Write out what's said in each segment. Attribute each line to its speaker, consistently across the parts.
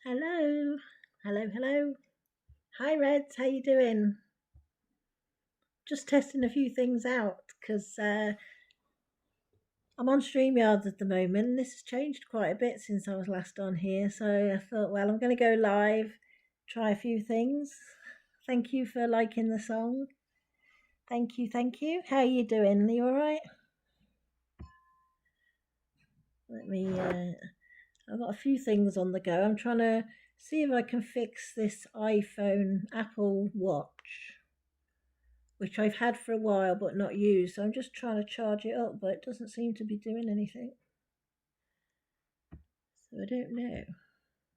Speaker 1: Hello. Hello, hello. Hi, Reds. How you doing? Just testing a few things out because I'm on StreamYards at the moment. This has changed quite a bit since I was last on here. So I thought, well, I'm going to go live, try a few things. Thank you for liking the song. Thank you, thank you. How are you doing? Are you all right? Let me, I've got a few things on the go. I'm trying to see if I can fix this iPhone Apple Watch, which I've had for a while but not used. So I'm just trying to charge it up, but it doesn't seem to be doing anything. So I don't know.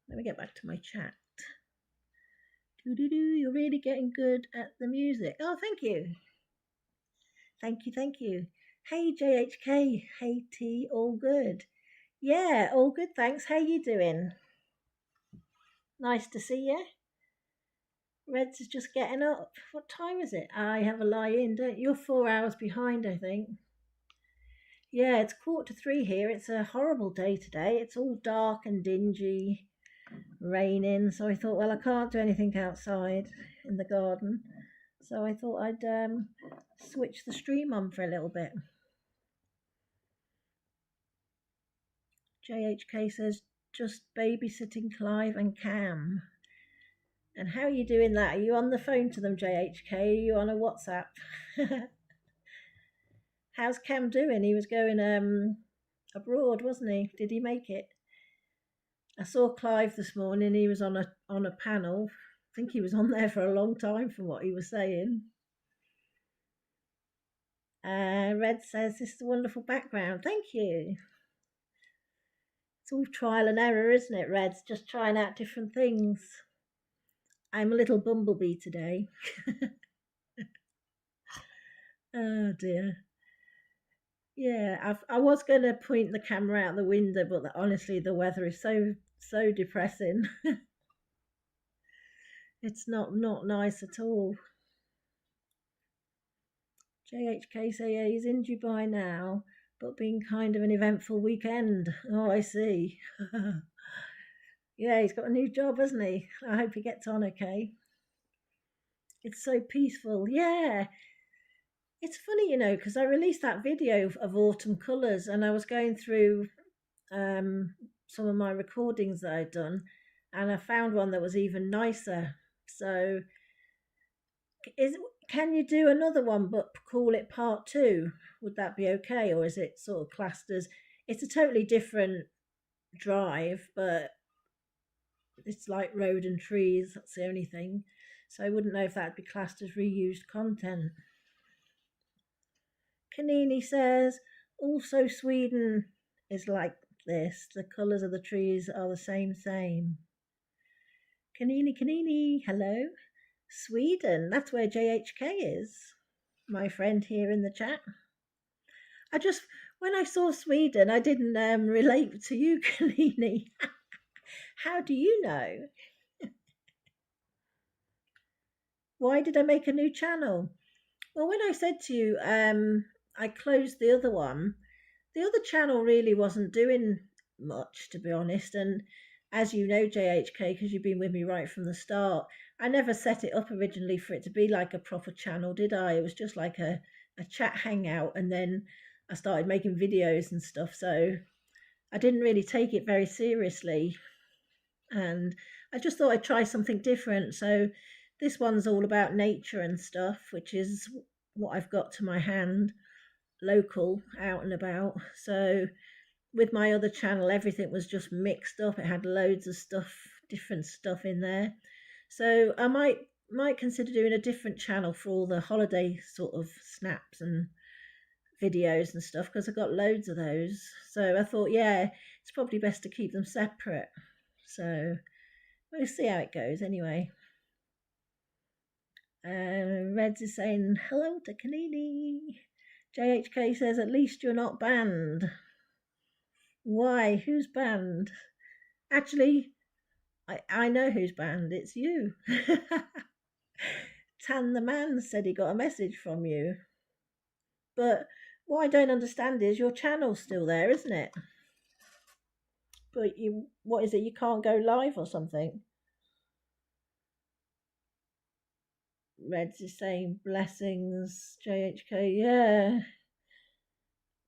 Speaker 1: Let me get back to my chat. You're really getting good at the music. Oh, thank you. Thank you, thank you. Hey, JHK. Hey, T. All good? Yeah, all good, thanks. How you doing? Nice to see you. Reds is just getting up. What time is it? I have a lie in, don't you? You're 4 hours behind, I think. Yeah, it's 2:45 here. It's a horrible day today. It's all dark and dingy, raining. So I thought, well, I can't do anything outside in the garden. So I thought I'd switch the stream on for a little bit. JHK says, just babysitting Clive and Cam. And how are you doing that? Are you on the phone to them, JHK? Are you on a WhatsApp? How's Cam doing? He was going abroad, wasn't he? Did he make it? I saw Clive this morning. He was on a panel. I think he was on there for a long time from what he was saying. Red says this is a wonderful background. Thank you. It's all trial and error, isn't it, Red's? Just trying out different things. I'm a little bumblebee today. Oh dear. Yeah, I was going to point the camera out the window, but honestly, the weather is so depressing. It's not nice at all. JHK say yeah, he's in Dubai now, but been kind of an eventful weekend. Oh, I see. Yeah, he's got a new job, hasn't he? I hope he gets on okay. It's so peaceful. Yeah. It's funny, because I released that video of autumn colours and I was going through some of my recordings that I'd done and I found one that was even nicer. So is can you do another one but call it part two? Would that be okay, or is it sort of classed as it's a totally different drive, but it's like road and trees? That's the only thing. So I wouldn't know if that'd be classed as reused content. Kanini says also Sweden is like this. The colours of the trees are the same. Kanini, hello. Sweden, that's where JHK is, my friend here in the chat. I just, when I saw Sweden, I didn't relate to you, Kanini. How do you know? Why did I make a new channel? Well, when I said to you, I closed the other one, the other channel really wasn't doing much, to be honest. And as you know, JHK, because you've been with me right from the start, I never set it up originally for it to be like a proper channel, did I? It was just like a chat hangout. And then I started making videos and stuff. So I didn't really take it very seriously. And I just thought I'd try something different. So this one's all about nature and stuff, which is what I've got to my hand, local, out and about. So with my other channel, everything was just mixed up. It had loads of stuff, different stuff in there. So I might consider doing a different channel for all the holiday sort of snaps and videos and stuff, because I've got loads of those. So I thought, yeah, it's probably best to keep them separate. So we'll see how it goes anyway. Reds is saying hello to Kanini. JHK says at least you're not banned. Why? Who's banned? Actually, I know who's banned. It's you. Tan the man said he got a message from you. But what I don't understand is your channel's still there, isn't it? But what is it? You can't go live or something? Reds is saying blessings, JHK. Yeah.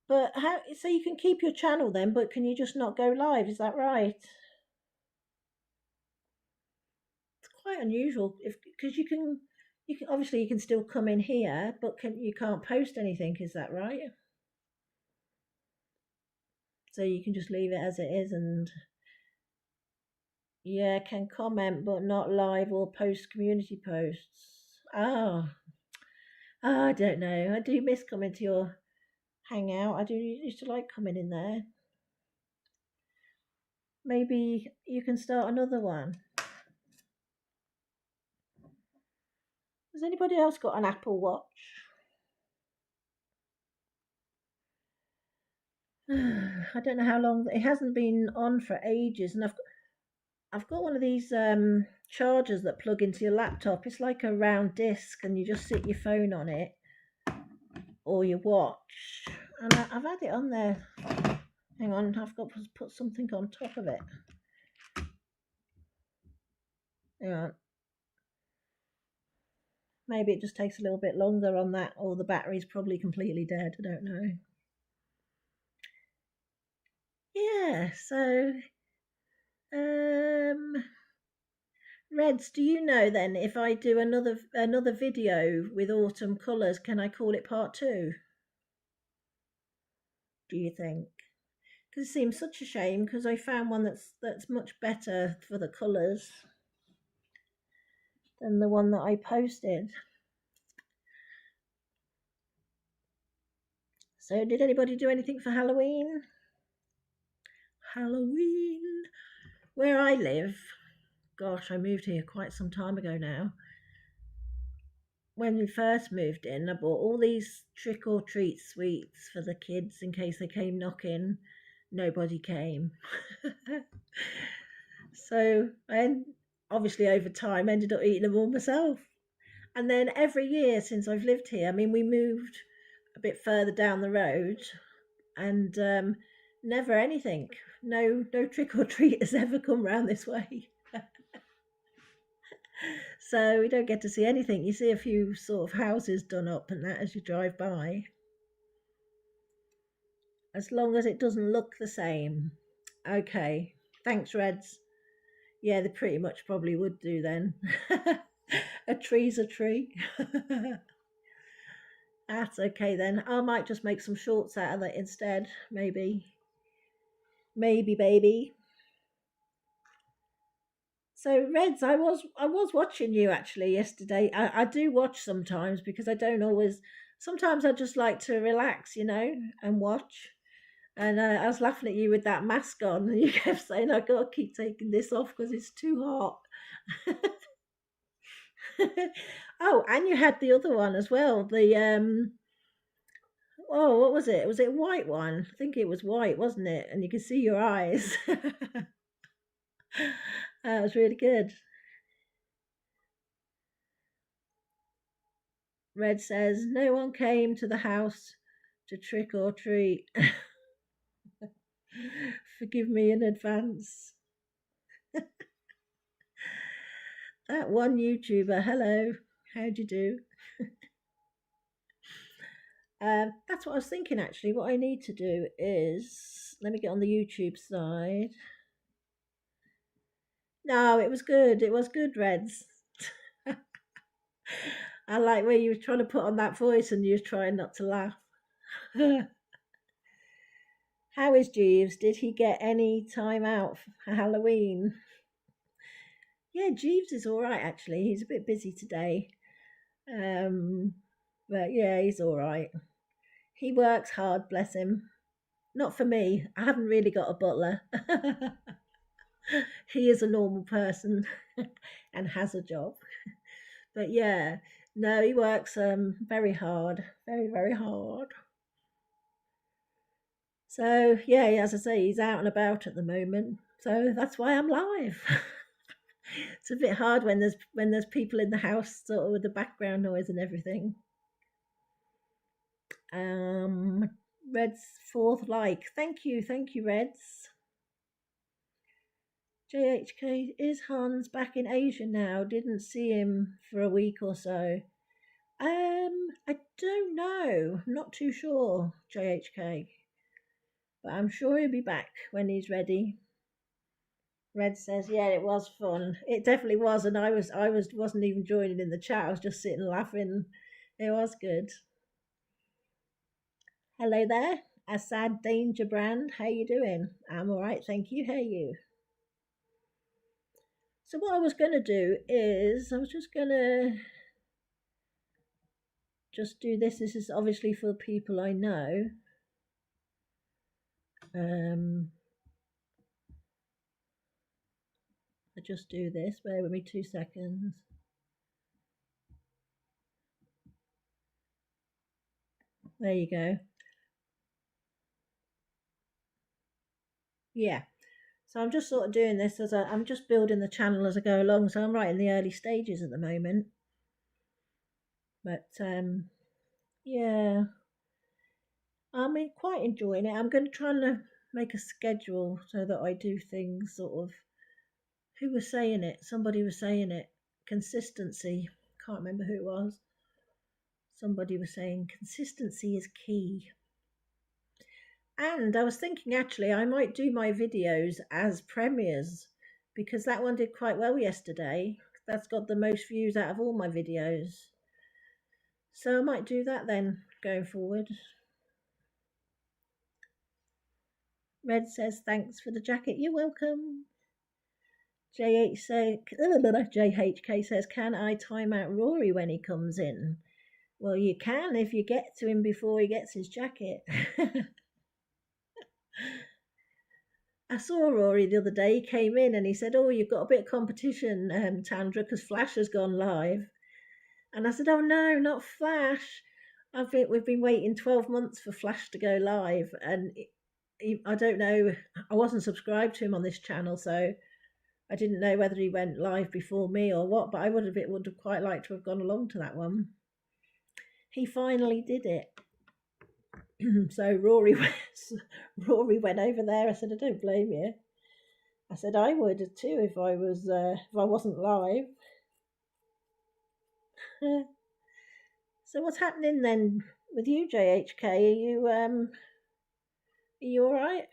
Speaker 1: But how? So you can keep your channel then, but can you just not go live? Is that right? It's quite unusual if because you can obviously you can still come in here, but you can't post anything. Is that right? So you can just leave it as it is, and yeah, can comment but not live or post community posts. Oh, I don't know. I do miss coming to your hangout. I do used to like coming in there. Maybe you can start another one. Has anybody else got an Apple Watch? I don't know how long it hasn't been on for ages, and I've got one of these chargers that plug into your laptop. It's like a round disc, and you just sit your phone on it or your watch. And I've had it on there. Hang on, I've got to put something on top of it. Hang on. Maybe it just takes a little bit longer on that, or the battery's probably completely dead. I don't know. Yeah, so Reds, do you know then if I do another video with autumn colours, can I call it part 2? Do you think? Because it seems such a shame because I found one that's much better for the colours than the one that I posted. So did anybody do anything for Halloween? Halloween. Where I live, gosh, I moved here quite some time ago now. When we first moved in, I bought all these trick or treat sweets for the kids in case they came knocking. Nobody came. So I obviously over time ended up eating them all myself. And then every year since I've lived here, I mean, we moved a bit further down the road, and never anything. No trick or treat has ever come round this way. So we don't get to see anything. You see a few sort of houses done up and that as you drive by. As long as it doesn't look the same. Okay. Thanks, Reds. Yeah, they pretty much probably would do then. A tree's a tree. That's okay then. I might just make some shorts out of that instead. Maybe. Maybe, baby. So Reds, I was watching you actually yesterday. I do watch sometimes because I don't always. Sometimes I just like to relax, and watch. And I was laughing at you with that mask on, and you kept saying, "I gotta keep taking this off because it's too hot." Oh, and you had the other one as well. Oh, what was it? Was it a white one? I think it was white, wasn't it? And you could see your eyes. That was really good. Red says, no one came to the house to trick or treat. Forgive me in advance. That one YouTuber, hello, how'd you do? That's what I was thinking actually. What I need to do is, let me get on the YouTube side. No, it was good. It was good, Reds. I like where you were trying to put on that voice and you were trying not to laugh. How is Jeeves? Did he get any time out for Halloween? Yeah, Jeeves is all right actually. He's a bit busy today. But yeah, he's all right. He works hard, bless him. Not for me. I haven't really got a butler. He is a normal person and has a job. But yeah, no, he works very hard, very very hard. So yeah, as I say, he's out and about at the moment. So that's why I'm live. It's a bit hard when there's people in the house sort of with the background noise and everything. Red's fourth like. Thank you, Reds. JHK, is Hans back in Asia now? Didn't see him for a week or so. I don't know. Not too sure, JHK. But I'm sure he'll be back when he's ready. Red says, "Yeah, it was fun. It definitely was, and wasn't even joining in the chat. I was just sitting laughing. It was good." Hello there, Assad Danger Brand. How you doing? I'm all right, thank you. How are you? So what I was going to do is I was just going to do this. This is obviously for people I know. I just do this. Bear with me 2 seconds. There you go. Yeah. So I'm just sort of doing this as I'm just building the channel as I go along. So I'm right in the early stages at the moment. But yeah, I'm quite enjoying it. I'm going to try and make a schedule so that I do things sort of. Who was saying it? Somebody was saying it. Consistency. Can't remember who it was. Somebody was saying consistency is key. And I was thinking actually I might do my videos as premieres because that one did quite well yesterday. That's got the most views out of all my videos. So I might do that then going forward. Red says thanks for the jacket. You're welcome. JHK says, can I time out Rory when he comes in? Well, you can if you get to him before he gets his jacket. I saw Rory the other day. He came in and he said, "Oh, you've got a bit of competition, Tandra, because Flash has gone live." And I said, "Oh no, not Flash. We've been waiting 12 months for Flash to go live, and I don't know. I wasn't subscribed to him on this channel, so I didn't know whether he went live before me or what. But I would have quite liked to have gone along to that one. He finally did it." So Rory went over there. I said, "I don't blame you." I said I would too if I wasn't live. So what's happening then with you, JHK? Are you all right?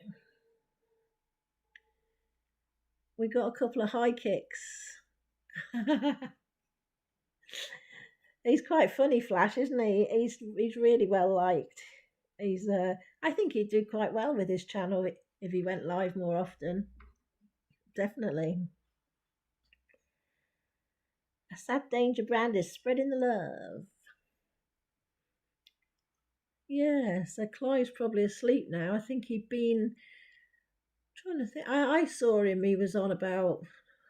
Speaker 1: We got a couple of high kicks. He's quite funny, Flash, isn't he? He's really well liked. I think he'd do quite well with his channel if he went live more often. Definitely. Assad Danger Brand is spreading the love. Yeah, so Clive's probably asleep now. I think he'd been trying to think. I saw him. He was on about it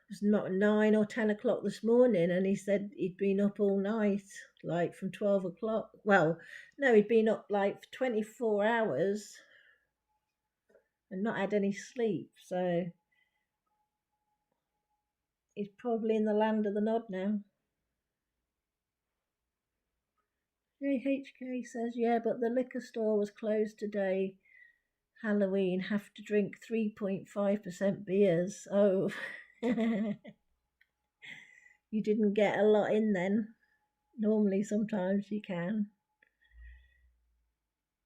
Speaker 1: was not 9 or 10 o'clock this morning, and he said he'd been up all night, like from 12 o'clock. Well, no, he'd been up like for 24 hours and not had any sleep. So he's probably in the land of the nod now. JHK says, yeah, but the liquor store was closed today. Halloween, have to drink 3.5% beers. Oh, you didn't get a lot in then. Normally, sometimes you can.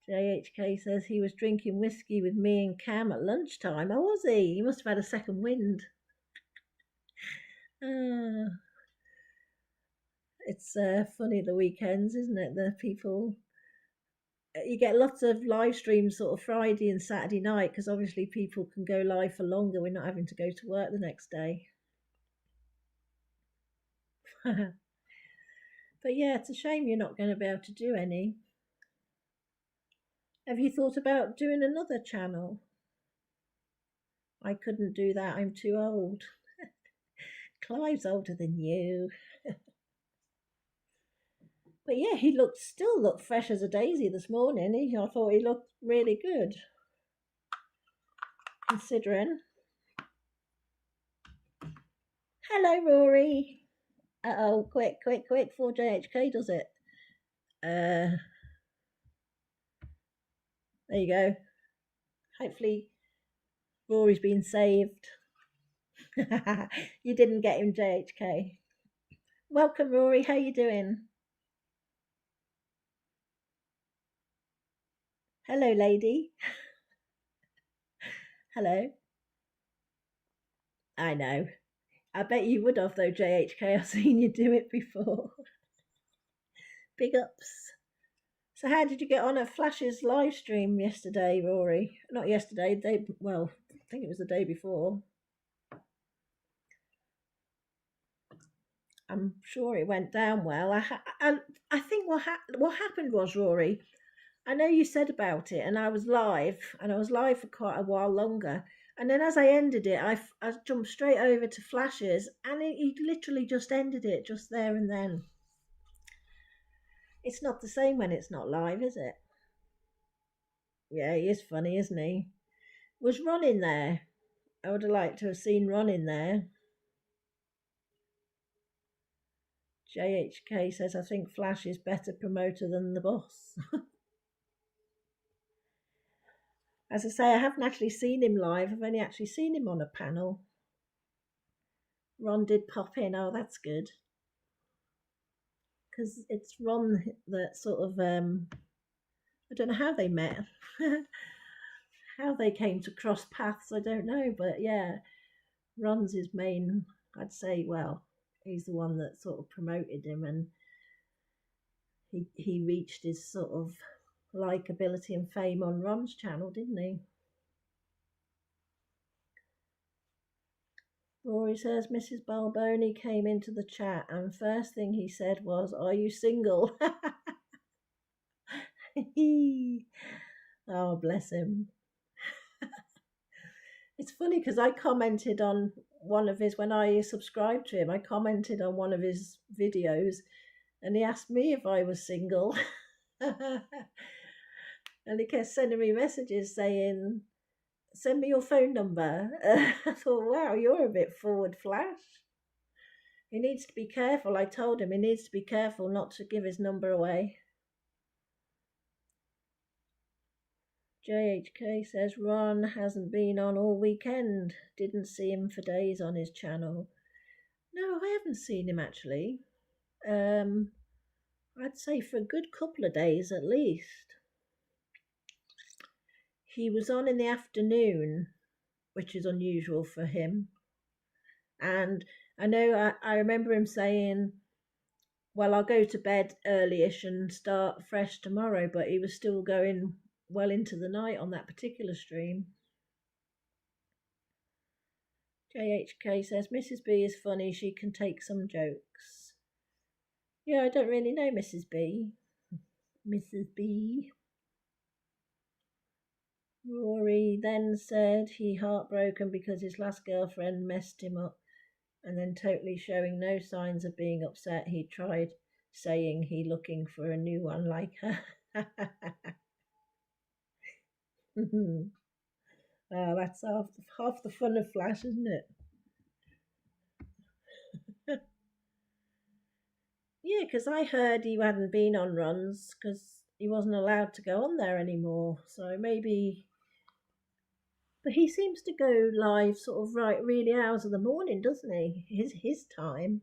Speaker 1: JHK says he was drinking whiskey with me and Cam at lunchtime. Oh, was he? He must have had a second wind. It's funny the weekends, isn't it? The people. You get lots of live streams sort of Friday and Saturday night because obviously people can go live for longer. We're not having to go to work the next day. But yeah, it's a shame you're not going to be able to do any. Have you thought about doing another channel? I couldn't do that. I'm too old. Clive's older than you. But yeah, he still looked fresh as a daisy this morning. I thought he looked really good, considering. Hello, Rory. Uh-oh, quick, before JHK does it. There you go. Hopefully Rory's been saved. You didn't get him, JHK. Welcome, Rory. How you doing? Hello, lady. Hello. I know. I bet you would have though, JHK. I've seen you do it before. Big ups. So, how did you get on at Flash's live stream yesterday, Rory? Not yesterday. Well, I think it was the day before. I'm sure it went down well. I think what happened was, Rory, I know you said about it, and I was live, for quite a while longer. And then as I ended it, I jumped straight over to Flashes, and he literally just ended it just there and then. It's not the same when it's not live, is it? Yeah, he is funny, isn't he? Was Ron in there? I would have liked to have seen Ron in there. JHK says, I think Flash is better promoter than the boss. As I say, I haven't actually seen him live. I've only actually seen him on a panel. Ron did pop in. Oh, that's good. Because it's Ron that sort of, I don't know how they met. How they came to cross paths, I don't know. But yeah, Ron's his main, I'd say, well, he's the one that sort of promoted him, and he reached his sort of likability and fame on Ron's channel, didn't he? Rory says Mrs. Balboni came into the chat, and first thing he said was, "Are you single?" Oh, bless him. It's funny because I commented on one of his, when I subscribed to him, I commented on one of his videos, and he asked me if I was single. And he kept sending me messages saying, "Send me your phone number." I thought, wow, you're a bit forward, Flash. He needs to be careful. I told him he needs to be careful not to give his number away. JHK says Ron hasn't been on all weekend. Didn't see him for days on his channel. No, I haven't seen him actually. I'd say for a good couple of days at least. He was on in the afternoon, which is unusual for him. And I know I remember him saying, well, I'll go to bed early-ish and start fresh tomorrow, but he was still going well into the night on that particular stream. JHK says Mrs. B is funny. She can take some jokes. Yeah, I don't really know Mrs. B. Mrs. B. Rory then said he heartbroken because his last girlfriend messed him up, and then totally showing no signs of being upset, he tried saying he looking for a new one like her. Oh, that's half the fun of Flash, isn't it? Yeah, because I heard he hadn't been on runs because he wasn't allowed to go on there anymore. So maybe, but he seems to go live sort of right really hours of the morning, doesn't he? His time.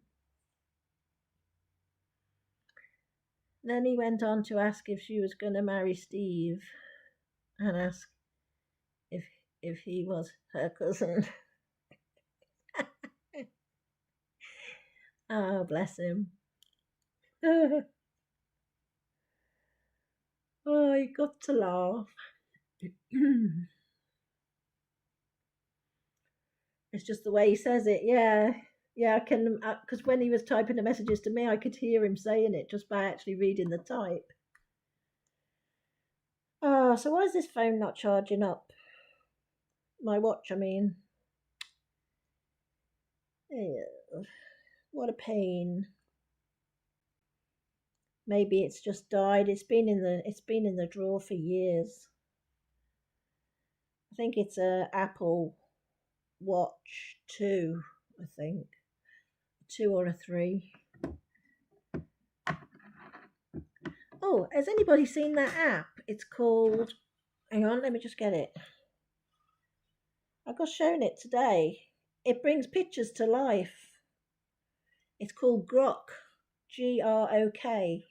Speaker 1: Then he went on to ask if she was going to marry Steve, and ask if he was her cousin. Oh, bless him. Oh, you got to laugh. It's just the way he says it. Yeah, yeah. I can, because when he was typing the messages to me, I could hear him saying it just by actually reading the type. Oh, so why is this phone not charging up? My watch, I mean. Ew, what a pain. Maybe it's just died. It's been in the drawer for years. I think it's a Apple Watch 2, I think. 2 or a 3. Oh, has anybody seen that app? It's called, hang on, let me just get it. I got shown it today. It brings pictures to life. It's called Grok, Grok,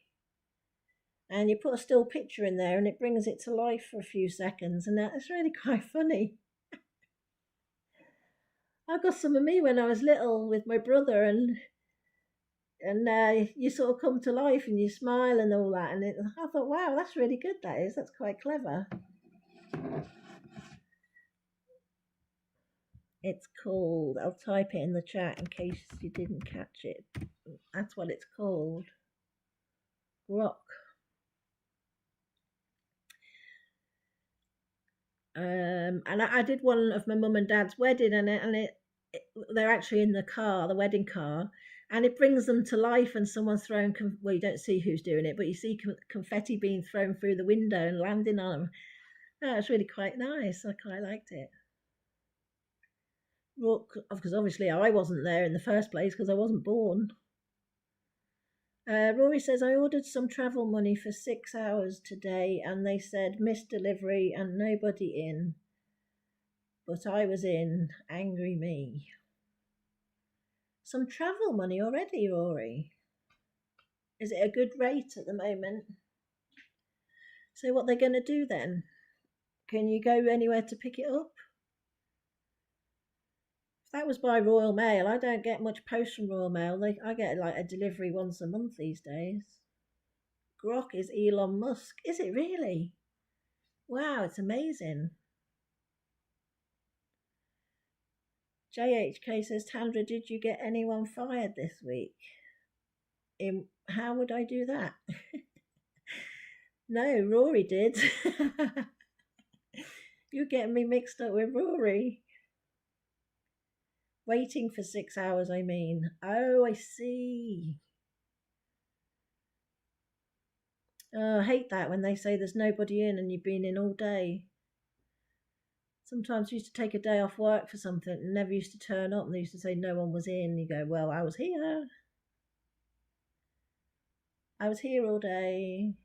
Speaker 1: and you put a still picture in there, and it brings it to life for a few seconds, and that's really quite funny. I got some of me when I was little with my brother, and you sort of come to life and you smile and all that. I thought, wow, that's really good. That's quite clever. It's called. I'll type it in the chat in case you didn't catch it. That's what it's called. Grok. And I did one of my mum and dad's wedding, and they're actually in the car, the wedding car, and it brings them to life. And someone's throwing, well, you don't see who's doing it, but you see confetti being thrown through the window and landing on them. Oh, it's really quite nice. I quite liked it. Well, because obviously I wasn't there in the first place because I wasn't born. Rory says, I ordered some travel money for 6 hours today and they said missed delivery and nobody in. But I was in. Angry me. Some travel money already, Rory. Is it a good rate at the moment? So what they're going to do then? Can you go anywhere to pick it up? If that was by Royal Mail, I don't get much post from Royal Mail. I get like a delivery once a month these days. Grok is Elon Musk. Is it really? Wow, it's amazing. JHK says, Tandra, did you get anyone fired this week? How would I do that? No, Rory did. You're getting me mixed up with Rory. Waiting for 6 hours, I mean. Oh, I see. Oh, I hate that when they say there's nobody in and you've been in all day. Sometimes I used to take a day off work for something and never used to turn up, and they used to say no one was in. You go, well, I was here. I was here all day.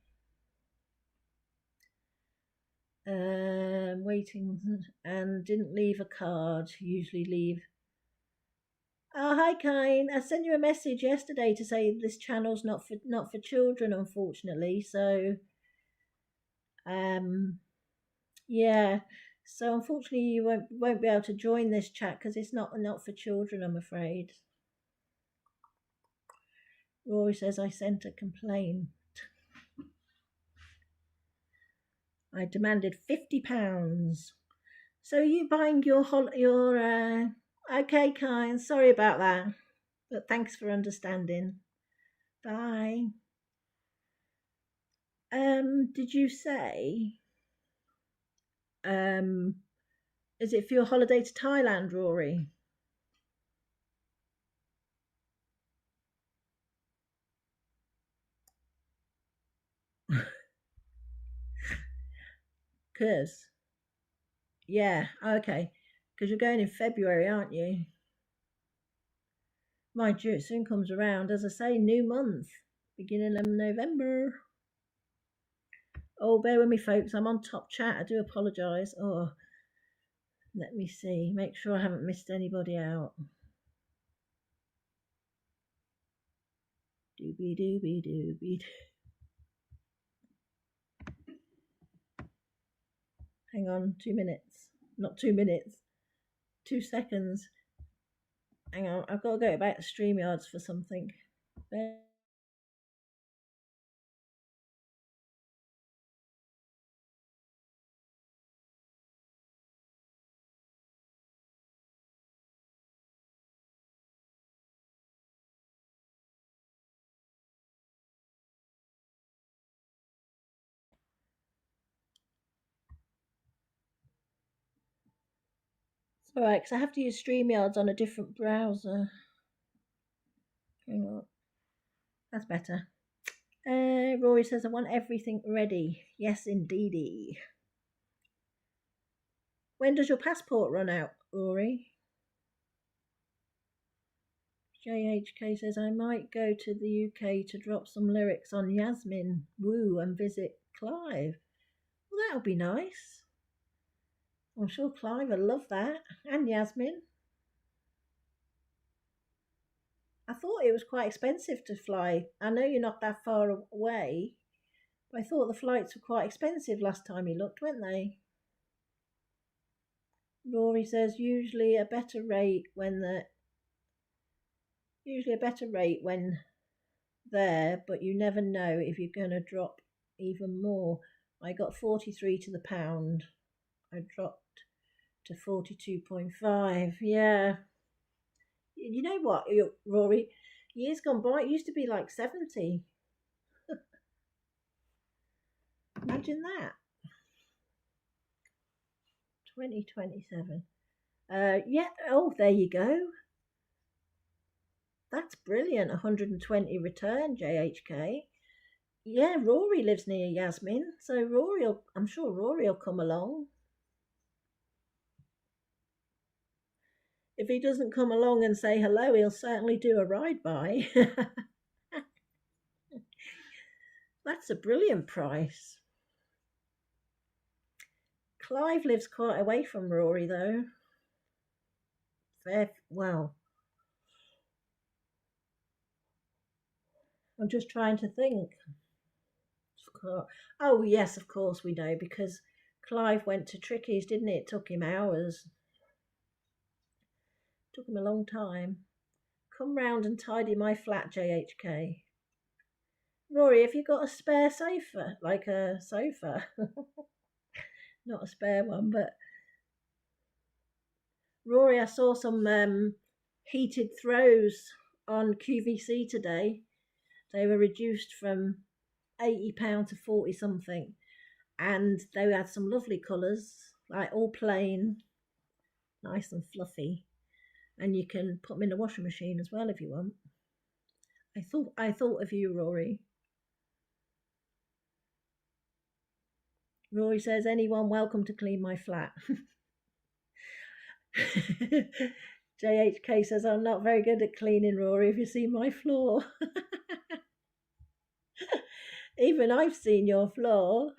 Speaker 1: Waiting and didn't leave a card. Usually leave. Oh, hi, Kine. I sent you a message yesterday to say this channel's not for children, unfortunately. So, yeah. So unfortunately, you won't be able to join this chat because it's not for children, I'm afraid. Rory says I sent a complaint. I demanded £50. So you buying your okay, kind. Sorry about that, but thanks for understanding. Bye. Did you say is it for your holiday to Thailand, Rory? Cause yeah, okay. Because you're going in February, aren't you? Mind you, it soon comes around. As I say, new month, beginning of November. Oh, bear with me, folks. I'm on top chat. I do apologise. Oh, let me see. Make sure I haven't missed anybody out. Doobie doobie doobie. Hang on, 2 minutes. Not 2 minutes. 2 seconds. Hang on, I've got to go back to StreamYards for something. It's alright, because I have to use StreamYards on a different browser. Hang on. That's better. Rory says, I want everything ready. Yes, indeedy. When does your passport run out, Rory? JHK says, I might go to the UK to drop some lyrics on Yasmin, Woo, and visit Clive. Well, that'll be nice. I'm sure Clive will love that. And Yasmin. I thought it was quite expensive to fly. I know you're not that far away, but I thought the flights were quite expensive last time you looked, weren't they? Rory says usually a better rate when there, but you never know if you're going to drop even more. I got 43 to the pound. I dropped to 42.5. Yeah. You know what, Rory? Years gone by, it used to be like 70. Imagine that. 2027. Yeah. Oh, there you go. That's brilliant. 120 return, JHK. Yeah, Rory lives near Yasmin, so I'm sure Rory will come along. If he doesn't come along and say hello, he'll certainly do a ride by. That's a brilliant price. Clive lives quite away from Rory, though. Well, I'm just trying to think. Oh, yes, of course we know, because Clive went to Tricky's, didn't it? It took him hours. Took him a long time. Come round and tidy my flat, JHK. Rory, have you got a spare sofa? Like a sofa? Not a spare one, but Rory, I saw some heated throws on QVC today. They were reduced from £80 to 40 something, and they had some lovely colours, like all plain, nice and fluffy. And you can put them in the washing machine as well if you want. I thought of you, Rory. Rory says, anyone welcome to clean my flat. JHK says, I'm not very good at cleaning, Rory, if you see my floor. Even I've seen your floor.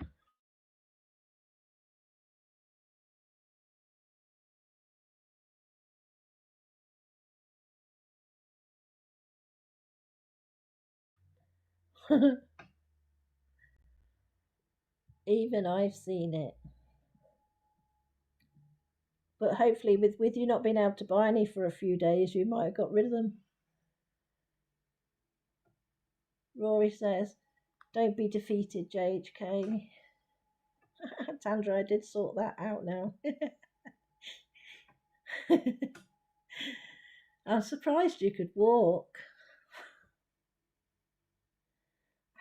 Speaker 1: Even I've seen it. But hopefully, with you not being able to buy any for a few days, you might have got rid of them. Rory says, don't be defeated, JHK. Tandra, I did sort that out now. I'm surprised you could walk.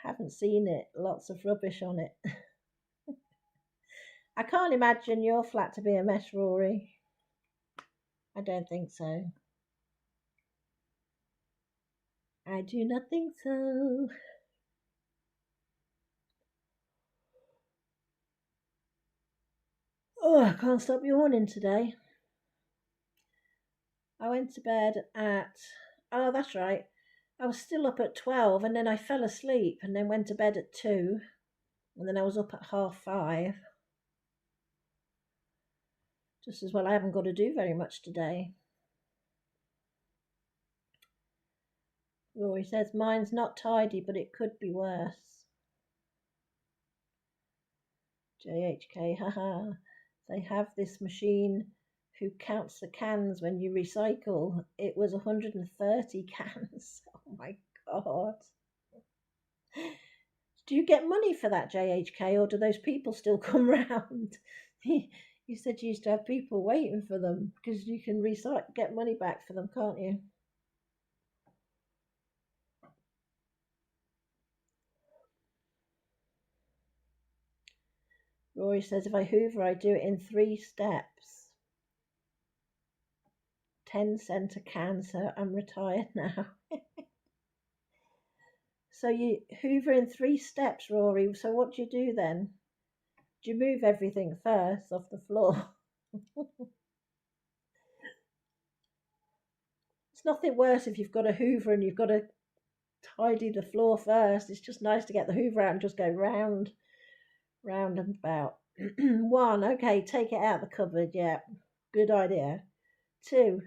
Speaker 1: I haven't seen it. Lots of rubbish on it. I can't imagine your flat to be a mess, Rory. I don't think so. I do not think so. Oh, I can't stop yawning today. I went to bed at, oh, that's right. I was still up at 12 and then I fell asleep and then went to bed at 2 and then I was up at 5:30. Just as well I haven't got to do very much today. Rory says, mine's not tidy, but it could be worse. JHK, haha. They have this machine who counts the cans when you recycle. It was 130 cans. Oh my God. Do you get money for that, JHK, or do those people still come round? You said you used to have people waiting for them because you can get money back for them, can't you? Rory says, if I hoover, I do it in 3 steps. 10 cent a can, so I'm retired now. So you hoover in 3 steps, Rory. So what do you do then? Do you move everything first off the floor? It's nothing worse if you've got a hoover and you've got to tidy the floor first. It's just nice to get the hoover out and just go round and about. 1, okay, take it out of the cupboard. Yeah, good idea. 2,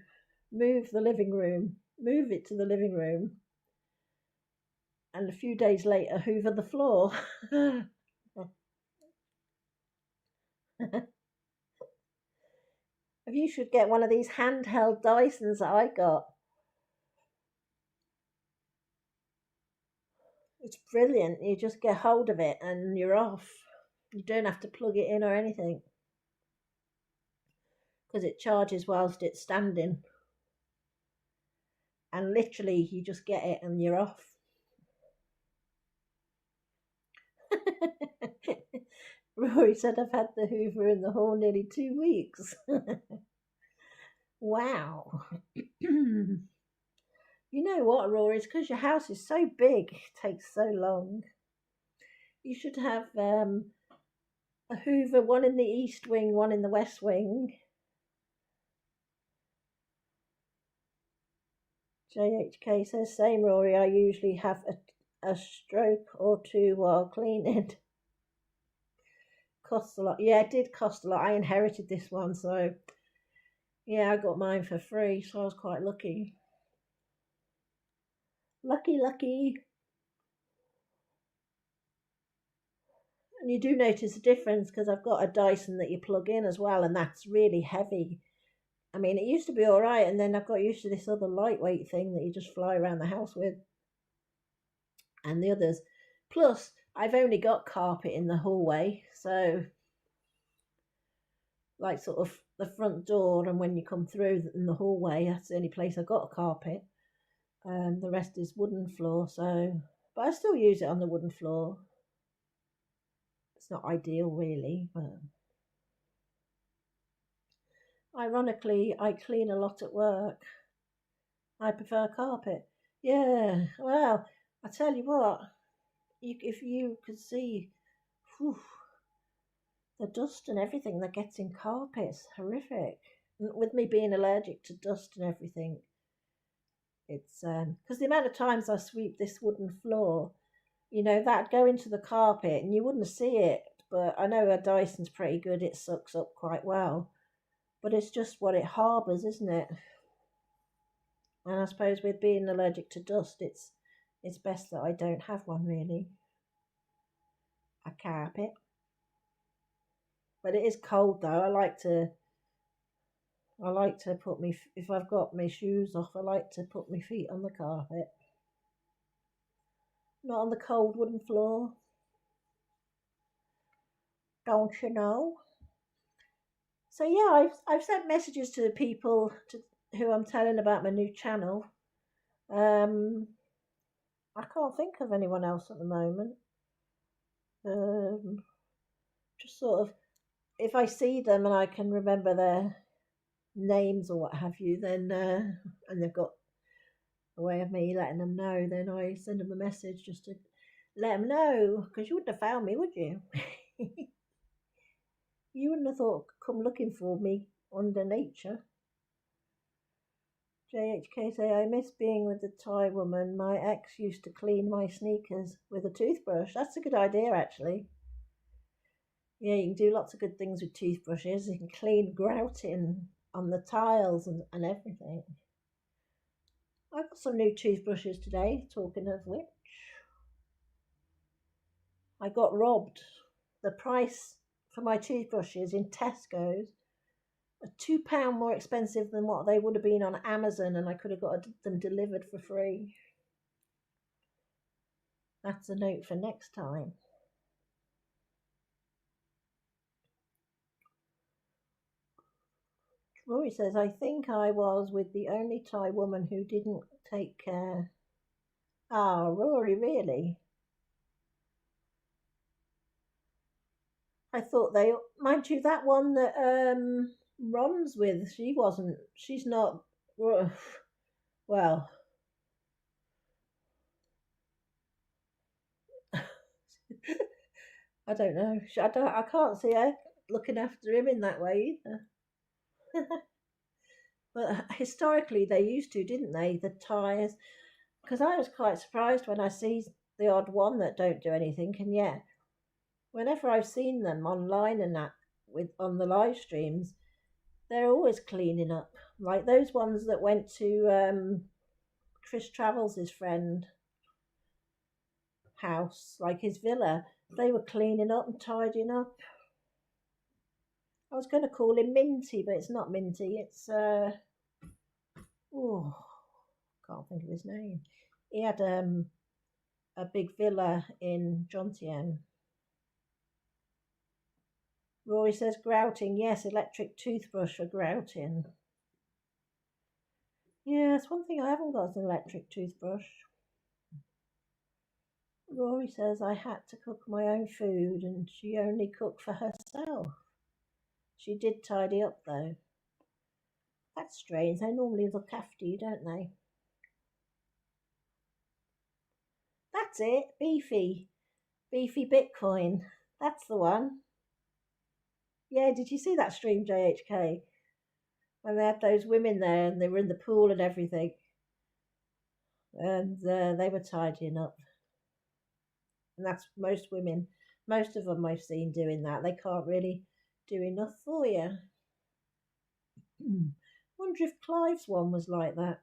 Speaker 1: move the living room. move it to the living room, and a few days later, hoover the floor. You should get one of these handheld Dysons that I got. It's brilliant. You just get hold of it and you're off. You don't have to plug it in or anything because it charges whilst it's standing. And literally, you just get it and you're off. Rory said, I've had the Hoover in the hall nearly 2 weeks. Wow. You know what, Rory? It's because your house is so big, it takes so long. You should have a Hoover, one in the east wing, one in the west wing. JHK says, same, Rory. I usually have a stroke or two while cleaning. Costs a lot. Yeah, it did cost a lot. I inherited this one, so yeah, I got mine for free, so I was quite lucky. Lucky. And you do notice a difference because I've got a Dyson that you plug in as well, and that's really heavy. I mean, it used to be all right, and then I've got used to this other lightweight thing that you just fly around the house with, and the others. Plus, I've only got carpet in the hallway, so like sort of the front door, and when you come through in the hallway, that's the only place I've got a carpet. The rest is wooden floor, so but I still use it on the wooden floor. It's not ideal, really, but ironically, I clean a lot at work. I prefer carpet. Yeah, well, I tell you what, if you could see whew, the dust and everything that gets in carpets, horrific. With me being allergic to dust and everything, it's because the amount of times I sweep this wooden floor, that'd go into the carpet and you wouldn't see it. But I know a Dyson's pretty good; it sucks up quite well. But it's just what it harbours, isn't it? And I suppose with being allergic to dust, it's best that I don't have one really. A carpet. But it is cold though. I like to put me if I've got my shoes off. I like to put my feet on the carpet, not on the cold wooden floor. Don't you know? So yeah, I've sent messages to the people who I'm telling about my new channel. Um, I can't think of anyone else at the moment. Um, just sort of if I see them and I can remember their names or what have you, then and they've got a way of me letting them know, then I send them a message just to let them know because you wouldn't have found me, would you? You wouldn't have thought come looking for me under nature. JHK say, I miss being with the Thai woman. My ex used to clean my sneakers with a toothbrush. That's a good idea, actually. Yeah, you can do lots of good things with toothbrushes. You can clean grouting on the tiles and everything. I got some new toothbrushes today, talking of which. I got robbed. The price for my toothbrushes in Tesco's are £2 more expensive than what they would have been on Amazon, and I could have got them delivered for free. That's a note for next time. Rory says, I think I was with the only Thai woman who didn't take care. Ah, Rory, really? I thought mind you, that one that Ron's with, she's not, well, I don't know. I can't see her looking after him in that way either. But historically, they used to, didn't they? The Thais, because I was quite surprised when I see the odd one that don't do anything, and yeah, whenever I've seen them online and that with on the live streams, they're always cleaning up. Like those ones that went to Chris Travels' friend house, like his villa. They were cleaning up and tidying up. I was going to call him Minty, but it's not Minty. It's oh, can't think of his name. He had a big villa in Jontien. Rory says grouting. Yes, electric toothbrush for grouting. Yeah, it's one thing I haven't got is an electric toothbrush. Rory says I had to cook my own food and she only cooked for herself. She did tidy up though. That's strange. They normally look after you, don't they? That's it. Beefy. Beefy Bitcoin. That's the one. Yeah, did you see that stream, JHK? When they had those women there and they were in the pool and everything. And they were tidying up. And that's most women. Most of them I've seen doing that. They can't really do enough for you. Wonder if Clive's one was like that.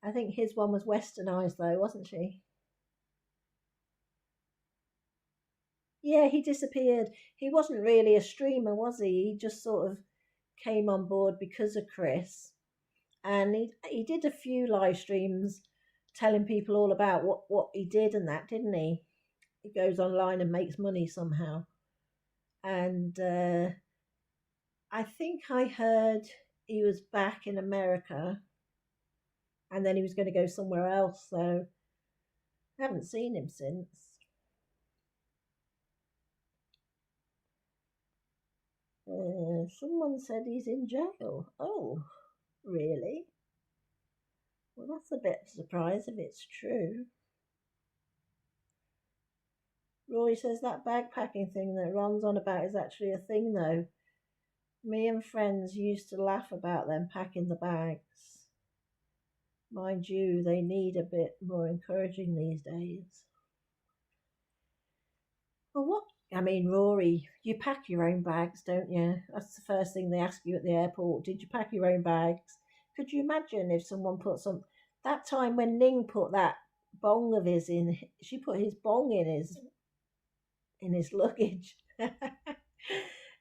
Speaker 1: I think his one was westernised though, wasn't she? Yeah, he disappeared. He wasn't really a streamer, was he? He just sort of came on board because of Chris. And he did a few live streams telling people all about what he did and that, didn't he? He goes online and makes money somehow. And I think I heard he was back in America and then he was going to go somewhere else. So I haven't seen him since. Someone said he's in jail. Oh, really? Well, that's a bit of a surprise if it's true. Roy says that bagpacking thing that Ron's on about is actually a thing, though. Me and friends used to laugh about them packing the bags. Mind you, they need a bit more encouraging these days. Well, what? I mean, Rory, you pack your own bags, don't you? That's the first thing they ask you at the airport. Did you pack your own bags? Could you imagine if someone put some... That time when Ning put that bong of his in, she put his bong in his luggage.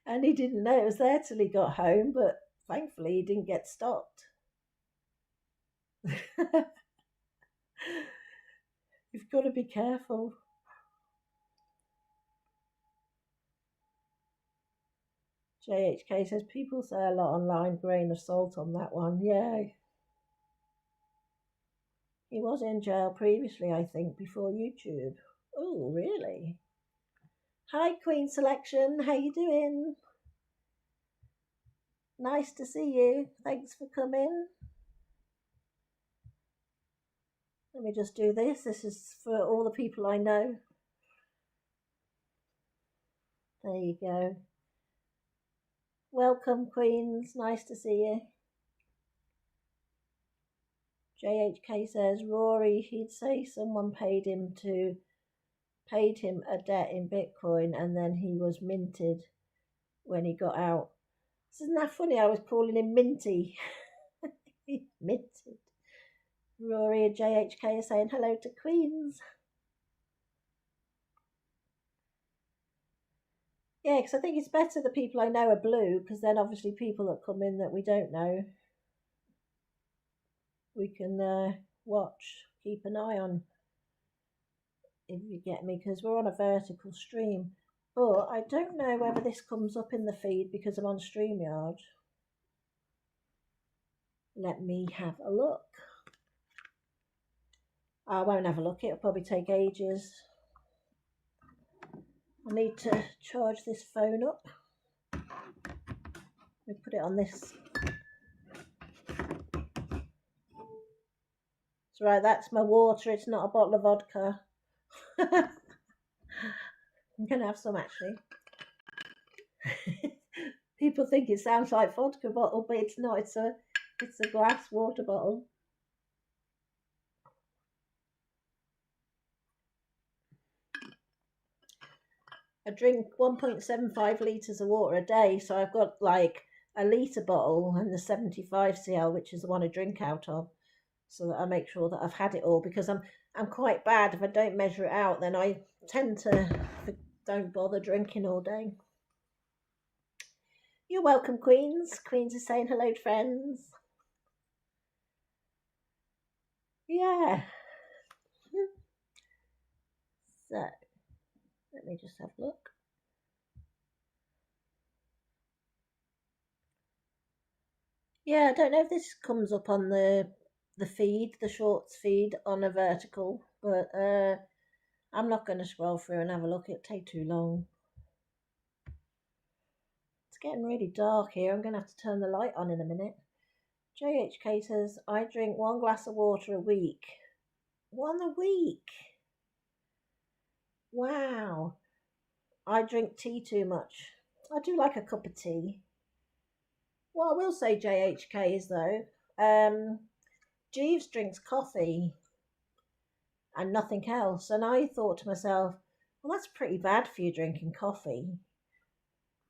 Speaker 1: And he didn't know it was there till he got home, but thankfully he didn't get stopped. You've got to be careful. JHK says people say a lot online, grain of salt on that one. Yeah. He was in jail previously, I think, before YouTube. Oh, really? Hi, Queen Selection. How you doing? Nice to see you. Thanks for coming. Let me just do this. This is for all the people I know. There you go. Welcome, Queens. Nice to see you. JHK says, Rory, he'd say someone paid him a debt in Bitcoin and then he was minted when he got out. Isn't that funny? I was calling him Minty. Minted. Rory and JHK are saying hello to Queens. Yeah, because I think it's better the people I know are blue, because then obviously people that come in that we don't know, we can watch, keep an eye on, if you get me, because we're on a vertical stream. But I don't know whether this comes up in the feed because I'm on StreamYard. Let me have a look. I won't have a look, it'll probably take ages. I need to charge this phone up. Let me put it on this. It's right, that's my water, it's not a bottle of vodka. I'm going to have some actually. People think it sounds like vodka bottle, but it's not, it's a glass water bottle. I drink 1.75 litres of water a day, so I've got like a litre bottle and the 75 cl, which is the one I drink out of, so that I make sure that I've had it all, because I'm quite bad. If I don't measure it out, then I tend to don't bother drinking all day. You're welcome, Queens. Queens is saying hello, friends. Yeah. So let me just have a look. Yeah, I don't know if this comes up on the feed, the shorts feed on a vertical, but I'm not going to scroll through and have a look. It'll take too long. It's getting really dark here. I'm going to have to turn the light on in a minute. JHK says, I drink 1 glass of water a week. 1 a week? Wow. I drink tea too much. I do like a cup of tea. What I will say, JHK, is though, Jeeves drinks coffee and nothing else. And I thought to myself, well, that's pretty bad for you drinking coffee.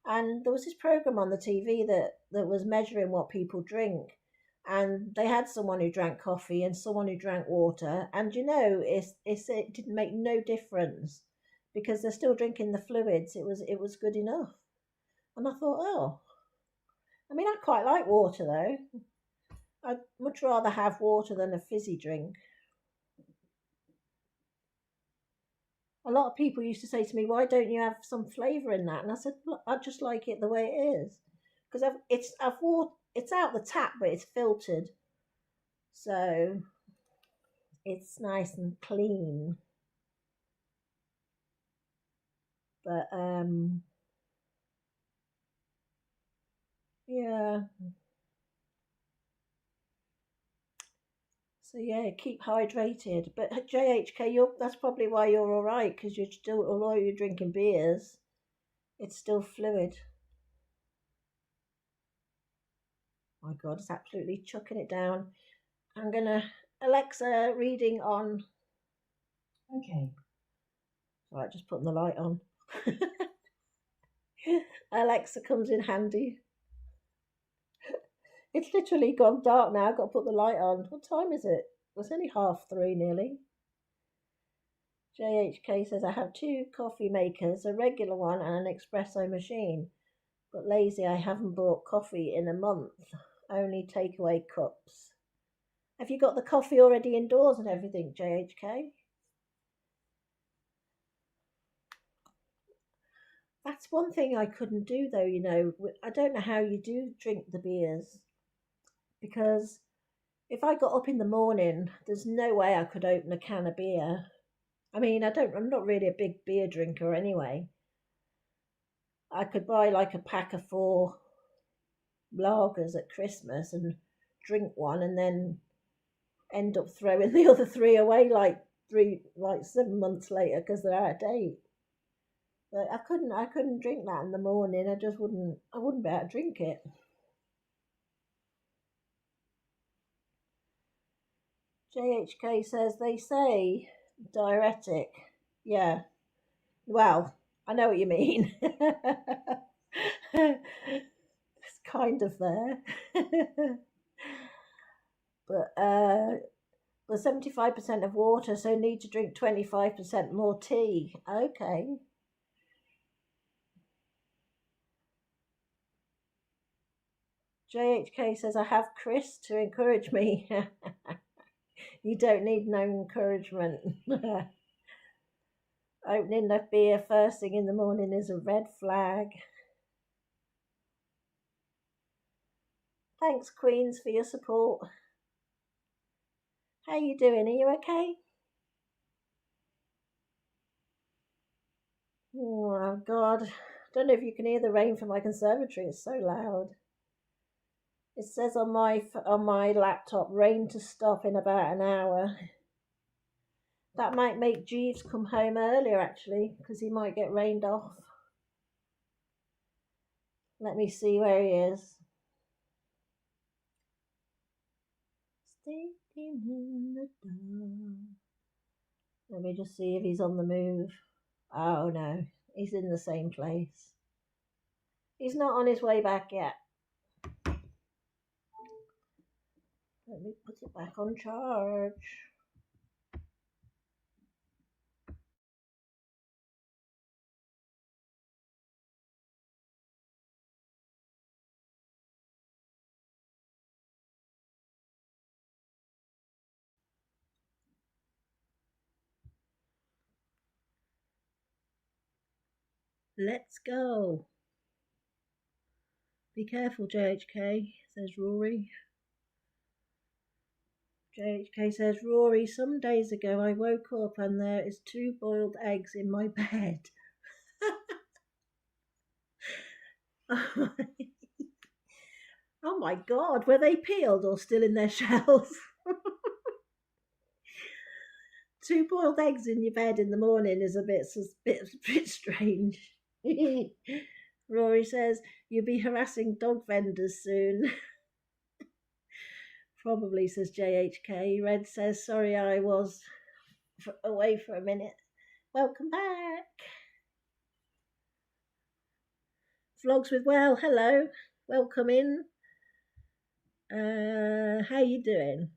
Speaker 1: And there was this program on the TV that was measuring what people drink. And they had someone who drank coffee and someone who drank water. And it didn't make no difference because they're still drinking the fluids. It was good enough. And I thought, oh, I mean, I quite like water though. I'd much rather have water than a fizzy drink. A lot of people used to say to me, "Why don't you have some flavour in that?" And I said, "Look, I just like it the way it is because it's out the tap, but it's filtered, so it's nice and clean." But yeah. So yeah, keep hydrated. But JHK, that's probably why you're all right because you're still, although you're drinking beers, it's still fluid. My God, it's absolutely chucking it down. I'm gonna Alexa reading on. Okay. Right, just putting the light on. Alexa comes in handy. It's literally gone dark now. I've got to put the light on. What time is it? It's only 3:30 nearly. JHK says I have 2 coffee makers, a regular one and an espresso machine. But lazy, I haven't bought coffee in a month. Only takeaway cups. Have you got the coffee already indoors and everything, JHK? That's one thing I couldn't do though, I don't know how you do drink the beers because if I got up in the morning, there's no way I could open a can of beer. I mean, I'm not really a big beer drinker anyway. I could buy like a pack of 4 lagers at Christmas and drink one and then end up throwing the other 3 away like 7 months later because they're out of date. But I couldn't drink that in the morning. I wouldn't be able to drink it. JHK says they say diuretic. Yeah. Well, I know what you mean. It's kind of there. but 75% of water, so need to drink 25% more tea. Okay. JHK says I have Chris to encourage me. You don't need no encouragement. Opening a beer first thing in the morning is a red flag. Thanks, Queens, for your support. How you doing? Are you okay? Oh God, don't know if you can hear the rain from my conservatory. It's so loud. It says on my laptop, rain to stop in about an hour. That might make Jeeves come home earlier actually, because he might get rained off. Let me see where he is. Sticking in the dark. Let me just see if he's on the move. Oh no, he's in the same place. He's not on his way back yet. Let me put it back on charge. Let's go. Be careful, JHK, says Rory. JHK says, Rory, some days ago I woke up and there is 2 boiled eggs in my bed. Oh my God, were they peeled or still in their shells? 2 boiled eggs in your bed in the morning is a bit strange. Rory says, you'll be harassing dog vendors soon. Probably, says JHK. Red says, sorry I was away for a minute. Welcome back. Vlogs with Well, hello. Welcome in. How you doing?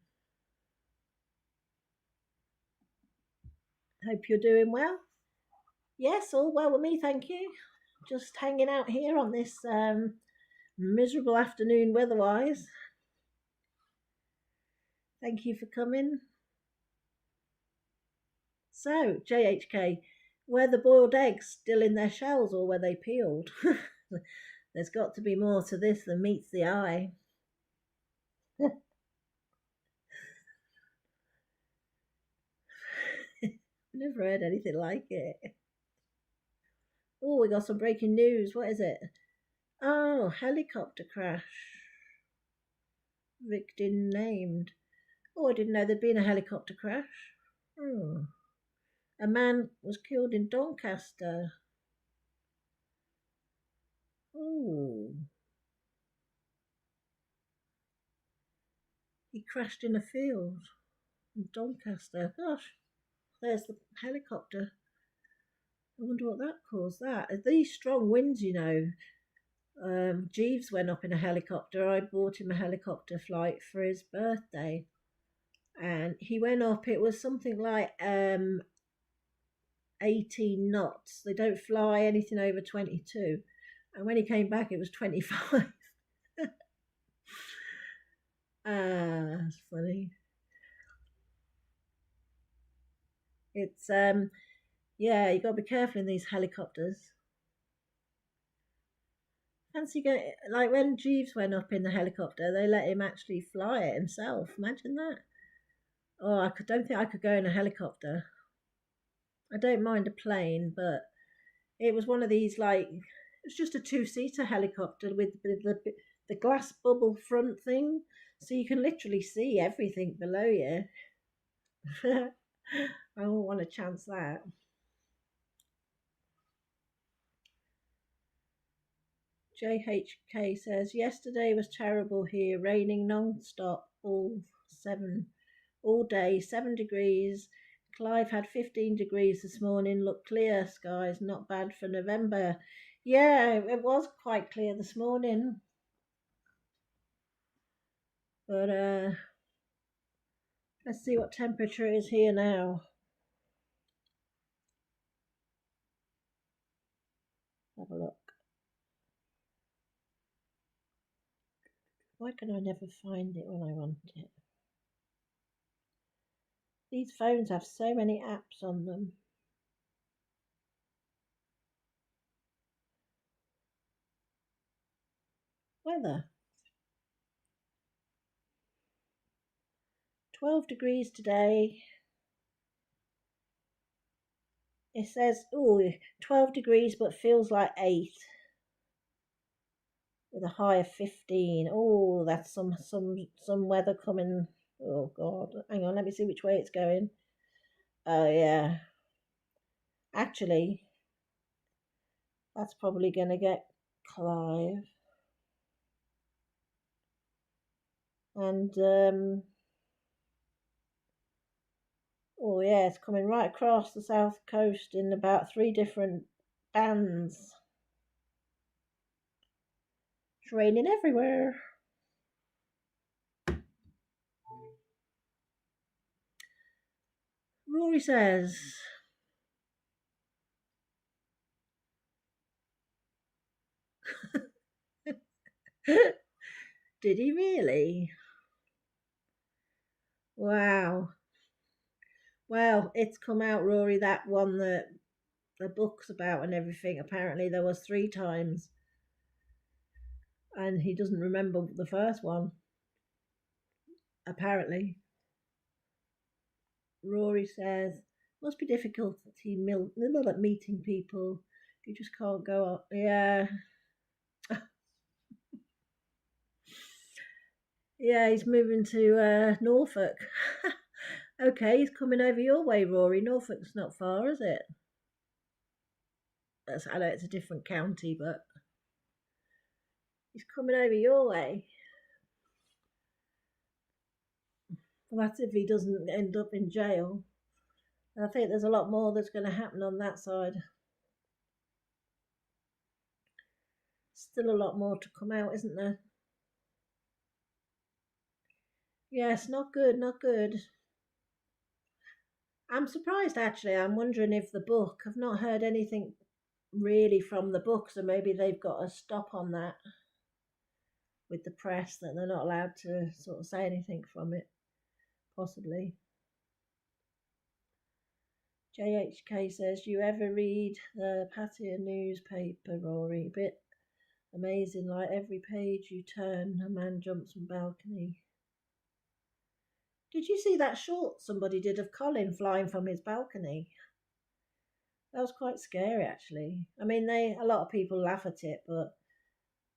Speaker 1: Hope you're doing well. Yes, all well with me, thank you. Just hanging out here on this miserable afternoon weather-wise. Thank you for coming. So, JHK, were the boiled eggs still in their shells or were they peeled? There's got to be more to this than meets the eye. Never heard anything like it. Oh, we got some breaking news. What is it? Oh, helicopter crash. Victim named. Oh, I didn't know there'd been a helicopter crash. Oh. A man was killed in Doncaster. Oh. He crashed in a field in Doncaster. Gosh, there's the helicopter. I wonder what that caused that. These strong winds, you know. Jeeves went up in a helicopter. I bought him a helicopter flight for his birthday. And he went up, it was something like 18 knots. They don't fly anything over 22. And when he came back, it was 25. That's funny. It's yeah, you got to be careful in these helicopters. Fancy going, like when Jeeves went up in the helicopter, they let him actually fly it himself. Imagine that. Oh, don't think I could go in a helicopter. I don't mind a plane, but it was one of these like it's just a 2-seater helicopter with the glass bubble front thing, so you can literally see everything below you. I won't want to chance that. JHK says yesterday was terrible here, raining non-stop all day, 7 degrees. Clive had 15 degrees this morning. Look clear skies, not bad for November. Yeah, it was quite clear this morning. But let's see what temperature is here now. Have a look. Why can I never find it when I want it? These phones have so many apps on them. Weather. 12 degrees today. It says, 12 degrees, but feels like 8. With a high of 15. Oh, that's some weather coming. Oh God, hang on, let me see which way it's going. Oh yeah, actually, that's probably going to get Clive. And oh yeah, it's coming right across the south coast in about 3 different bands. It's raining everywhere. Rory says, did he really? Wow. Well, it's come out, Rory, that one that the book's about and everything. Apparently, there was 3 times, and he doesn't remember the first one. Apparently, Rory says must be difficult meeting people. You just can't go up. Yeah, yeah. He's moving to Norfolk. Okay, he's coming over your way, Rory. Norfolk's not far, is it? I know it's a different county, but he's coming over your way. Well, that's if he doesn't end up in jail. I think there's a lot more that's going to happen on that side. Still a lot more to come out, isn't there? Yes, not good, not good. I'm surprised actually. I'm wondering if the book, I've not heard anything really from the book, so maybe they've got a stop on that with the press that they're not allowed to sort of say anything from it, possibly. JHK says, you ever read the Pattaya newspaper, Rory? Bit amazing, like every page you turn, a man jumps from balcony. Did you see that short somebody did of Colin flying from his balcony? That was quite scary, actually. I mean, a lot of people laugh at it, but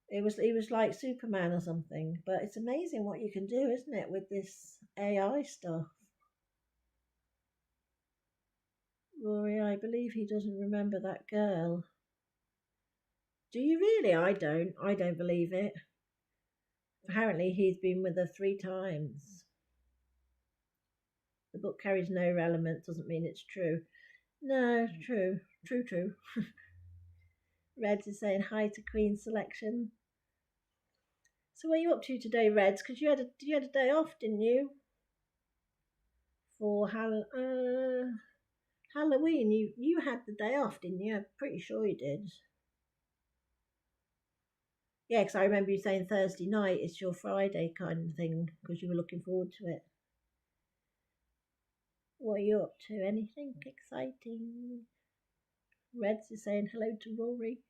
Speaker 1: he was like Superman or something. But it's amazing what you can do, isn't it, with this AI stuff? Rory, I believe he doesn't remember that girl. Do you really? I don't. I don't believe it. Apparently, he's been with her 3 times. The book carries no relevance, doesn't mean it's true. No, true. True. Reds is saying hi to Queen Selection. So what are you up to today, Reds? Because you had a day off, didn't you? For Halloween, you had the day off, didn't you? I'm pretty sure you did. Yeah, because I remember you saying Thursday night is your Friday kind of thing because you were looking forward to it. What are you up to? Anything exciting? Reds is saying hello to Rory.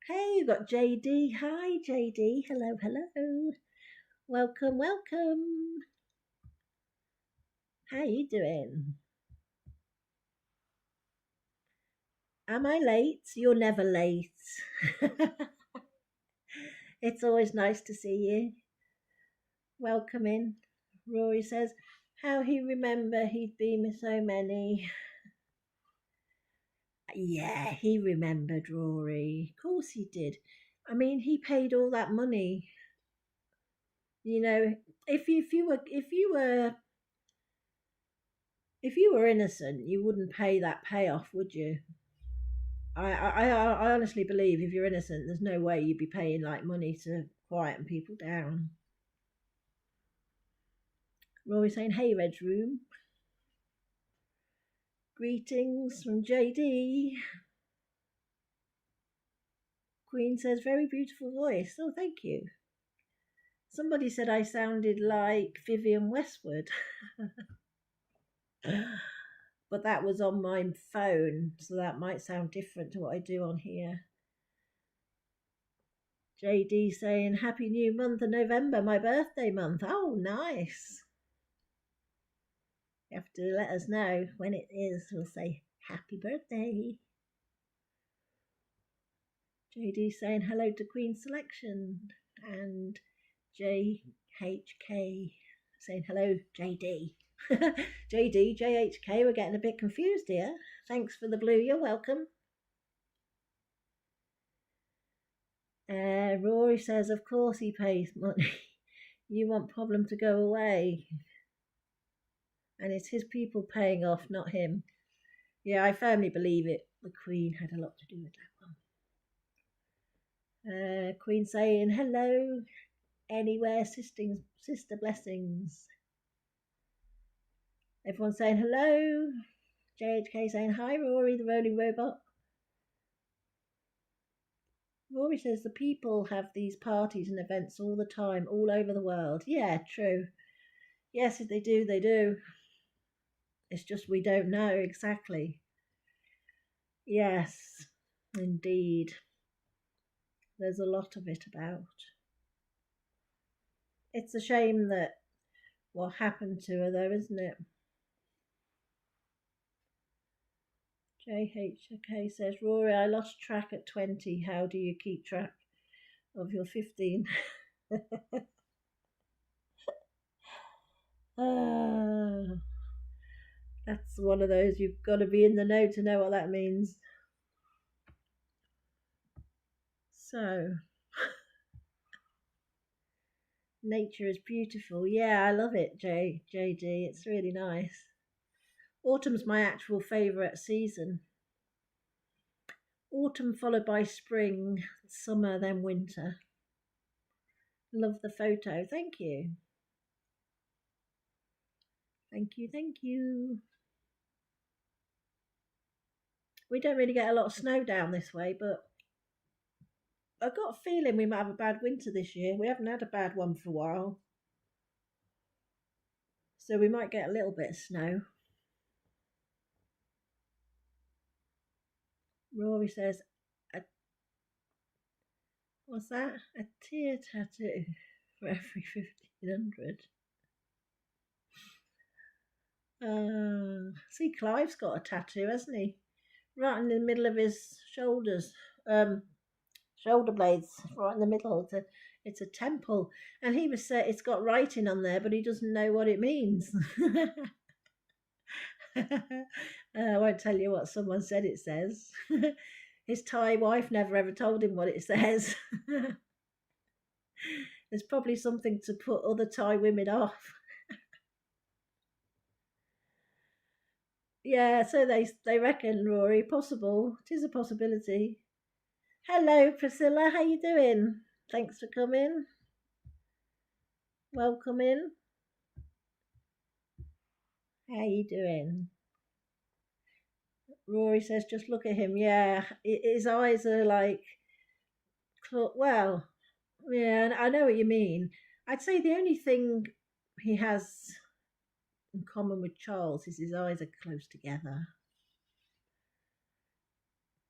Speaker 1: Hey, you got JD. Hi, JD. Hello. Welcome. How you doing? Am I late? You're never late. It's always nice to see you. Welcome in. Rory says, how he remember he'd been with so many. Yeah, he remembered, Rory. Of course he did. I mean, he paid all that money. You know, if you were innocent, you wouldn't pay that payoff, would you? I honestly believe if you're innocent, there's no way you'd be paying like money to quieten people down. Rory saying, hey, Red's Room. Greetings from JD. Queen says, very beautiful voice. Oh, thank you. Somebody said I sounded like Vivienne Westwood. But that was on my phone, so that might sound different to what I do on here. JD saying, happy new month of November, my birthday month. Oh, nice. You have to let us know when it is. We'll say happy birthday. JD saying hello to Queen Selection, and JHK saying hello, JD. JD, JHK, we're getting a bit confused here. Thanks for the blue, you're welcome. Rory says, of course he pays money. You want problem to go away. And it's his people paying off, not him. Yeah, I firmly believe it. The Queen had a lot to do with that one. Queen saying, hello, anywhere, sister blessings. Everyone's saying hello. JHK saying hi, Rory, the rolling robot. Rory says the people have these parties and events all the time, all over the world. Yeah, true. Yes, if they do, they do. It's just we don't know exactly. Yes, indeed. There's a lot of it about. It's a shame that what happened to her, though, isn't it? JHK says, Rory, I lost track at 20. How do you keep track of your 15? That's one of those you've got to be in the know to know what that means. So, nature is beautiful. Yeah, I love it, JD. It's really nice. Autumn's my actual favourite season. Autumn followed by spring, summer, then winter. Love the photo. Thank you. Thank you, thank you. We don't really get a lot of snow down this way, but I've got a feeling we might have a bad winter this year. We haven't had a bad one for a while. So we might get a little bit of snow. Rory says, what's that? A tear tattoo for every 1500. See, Clive's got a tattoo, hasn't he? Right in the middle of his shoulders, shoulder blades, right in the middle. It's a temple, and he was said it's got writing on there, but he doesn't know what it means. I won't tell you what someone said it says. His Thai wife never ever told him what it says. There's probably something to put other Thai women off. Yeah, so they reckon, Rory. Possible. It is a possibility. Hello, Priscilla. How you doing? Thanks for coming. Welcome in. How you doing? Rory says, just look at him. Yeah, his eyes are like, well, yeah, I know what you mean. I'd say the only thing he has in common with Charles is his eyes are close together.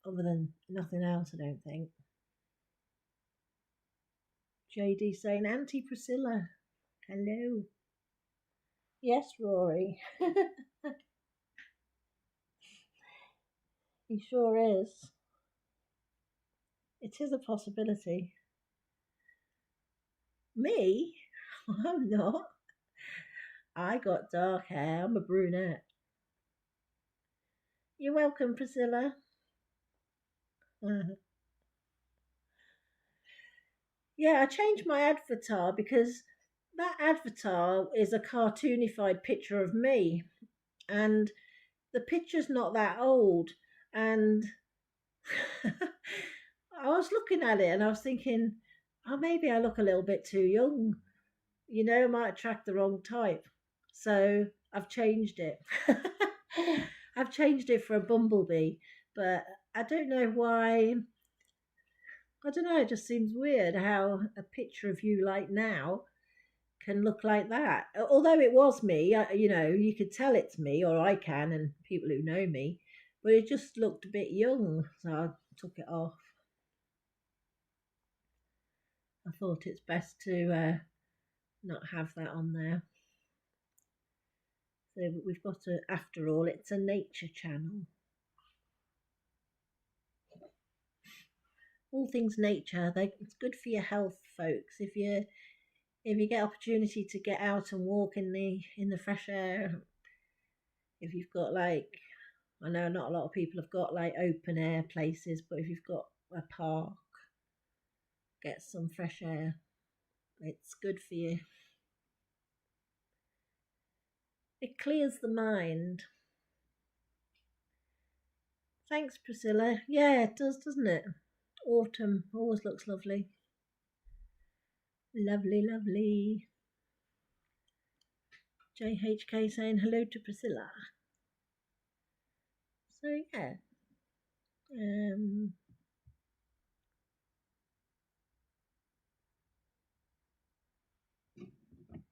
Speaker 1: Other than nothing else, I don't think. JD saying, Auntie Priscilla, hello. Yes, Rory. He sure is. It is a possibility. Me? I'm not. I got dark hair. I'm a brunette. You're welcome, Priscilla. Yeah, I changed my avatar because that avatar is a cartoonified picture of me, and the picture's not that old. And I was looking at it and I was thinking, oh, maybe I look a little bit too young. You know, I might attract the wrong type. So I've changed it. I've changed it for a bumblebee, but I don't know why. I don't know, it just seems weird how a picture of you like now can look like that. Although it was me, you know, you could tell it's me, or I can, and people who know me, but it just looked a bit young, so I took it off. I thought it's best to not have that on there. So we've got to, after all, it's a nature channel. All things nature, it's good for your health, folks. If you get opportunity to get out and walk in the fresh air, if you've got like, I know not a lot of people have got like open air places, but if you've got a park, get some fresh air. It's good for you. It clears the mind. Thanks, Priscilla. Yeah, it does, doesn't it? Autumn always looks lovely. Lovely, lovely. JHK saying hello to Priscilla. So yeah, um,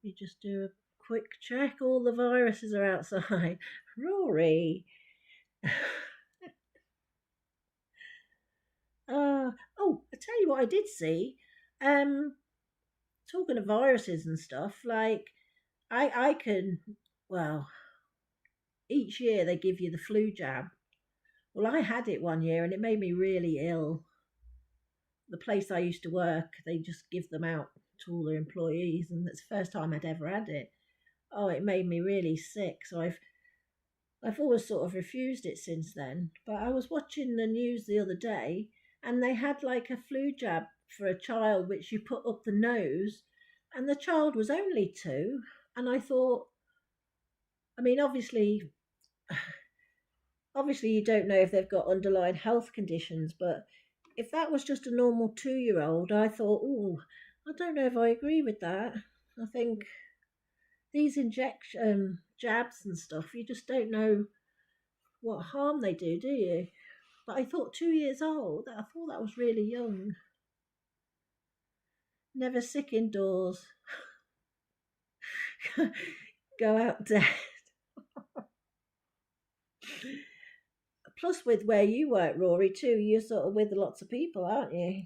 Speaker 1: you just do a quick check. All the viruses are outside. Rory. Oh, I tell you what I did see. Um, Talking of viruses and stuff, like I can, well, each year they give you the flu jab. Well, I had it one year and it made me really ill. The place I used to work, they just give them out to all their employees, and that's the first time I'd ever had it. Oh, it made me really sick. So I've always sort of refused it since then. But I was watching the news the other day, and they had like a flu jab for a child which you put up the nose, and the child was only 2. And I thought, I mean, obviously you don't know if they've got underlying health conditions, but if that was just a normal 2 year old, I thought, oh, I don't know if I agree with that. I think these injection jabs and stuff, you just don't know what harm they do you? But I thought 2 years old, I thought that was really young. Never sick indoors. Go out dead. Plus, with where you work, Rory, too, you're sort of with lots of people, aren't you?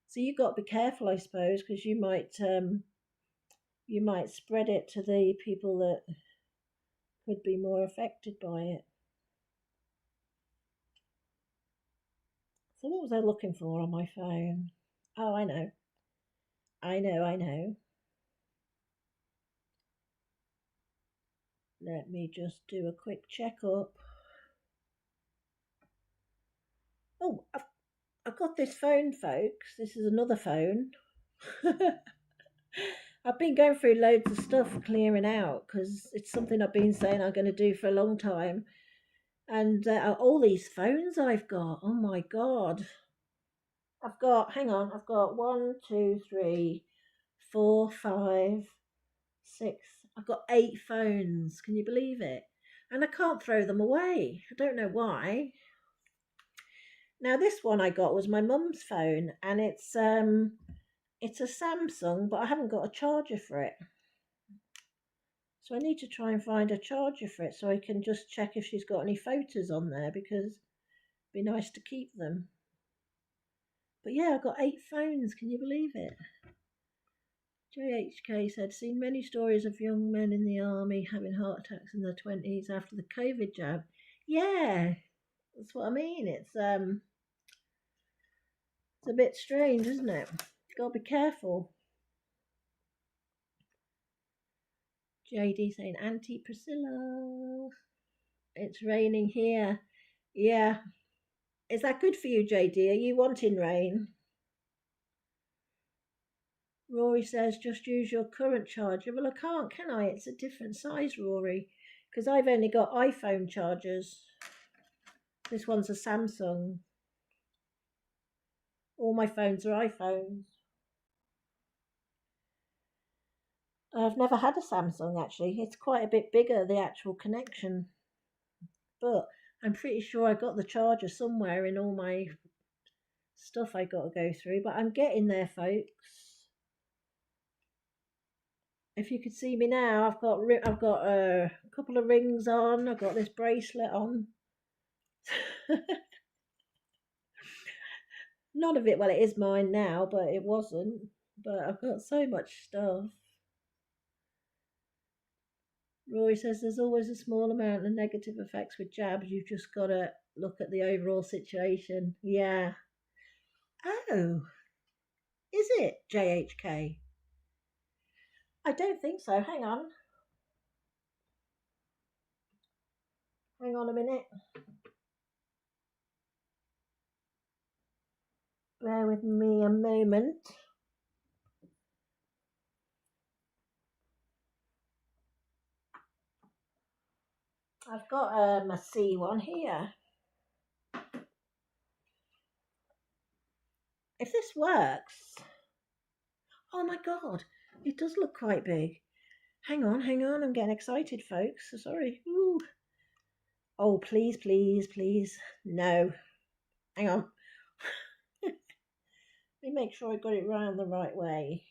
Speaker 1: So you've got to be careful, I suppose, because you might spread it to the people that could be more affected by it. So what was I looking for on my phone? Oh, I know. I know. Let me just do a quick checkup. Oh, I've got this phone, folks. This is another phone. I've been going through loads of stuff clearing out because it's something I've been saying I'm going to do for a long time. And all these phones I've got, oh my God. Hang on, I've got 1, 2, 3, 4, 5, 6. I've got 8 phones. Can you believe it? And I can't throw them away. I don't know why. Now this one I got was my mum's phone, and it's a Samsung, but I haven't got a charger for it. So I need to try and find a charger for it so I can just check if she's got any photos on there, because it'd be nice to keep them. But yeah, I've got 8 phones. Can you believe it? JHK said, seen many stories of young men in the army having heart attacks in their 20s after the COVID jab. Yeah, that's what I mean. It's a bit strange, isn't it? Gotta be careful. JD saying, Auntie Priscilla, it's raining here. Yeah. Is that good for you, JD? Are you wanting rain? Rory says, just use your current charger. Well, I can't, can I? It's a different size, Rory, because I've only got iPhone chargers. This one's a Samsung. All my phones are iPhones. I've never had a Samsung, actually. It's quite a bit bigger, the actual connection. But I'm pretty sure I got the charger somewhere in all my stuff I got to go through. But I'm getting there, folks. If you could see me now, I've got a couple of rings on. I've got this bracelet on. None of it, well, it is mine now, but it wasn't. But I've got so much stuff. Rory says there's always a small amount of negative effects with jabs. You've just got to look at the overall situation. Yeah. Oh, is it JHK? I don't think so. Hang on. Hang on a minute. Bear with me a moment. I've got a C one here. If this works, oh my God, it does look quite big. Hang on, I'm getting excited, folks. Sorry. Ooh. Oh, please, please, please. No. Hang on. Let me make sure I got it round the right way.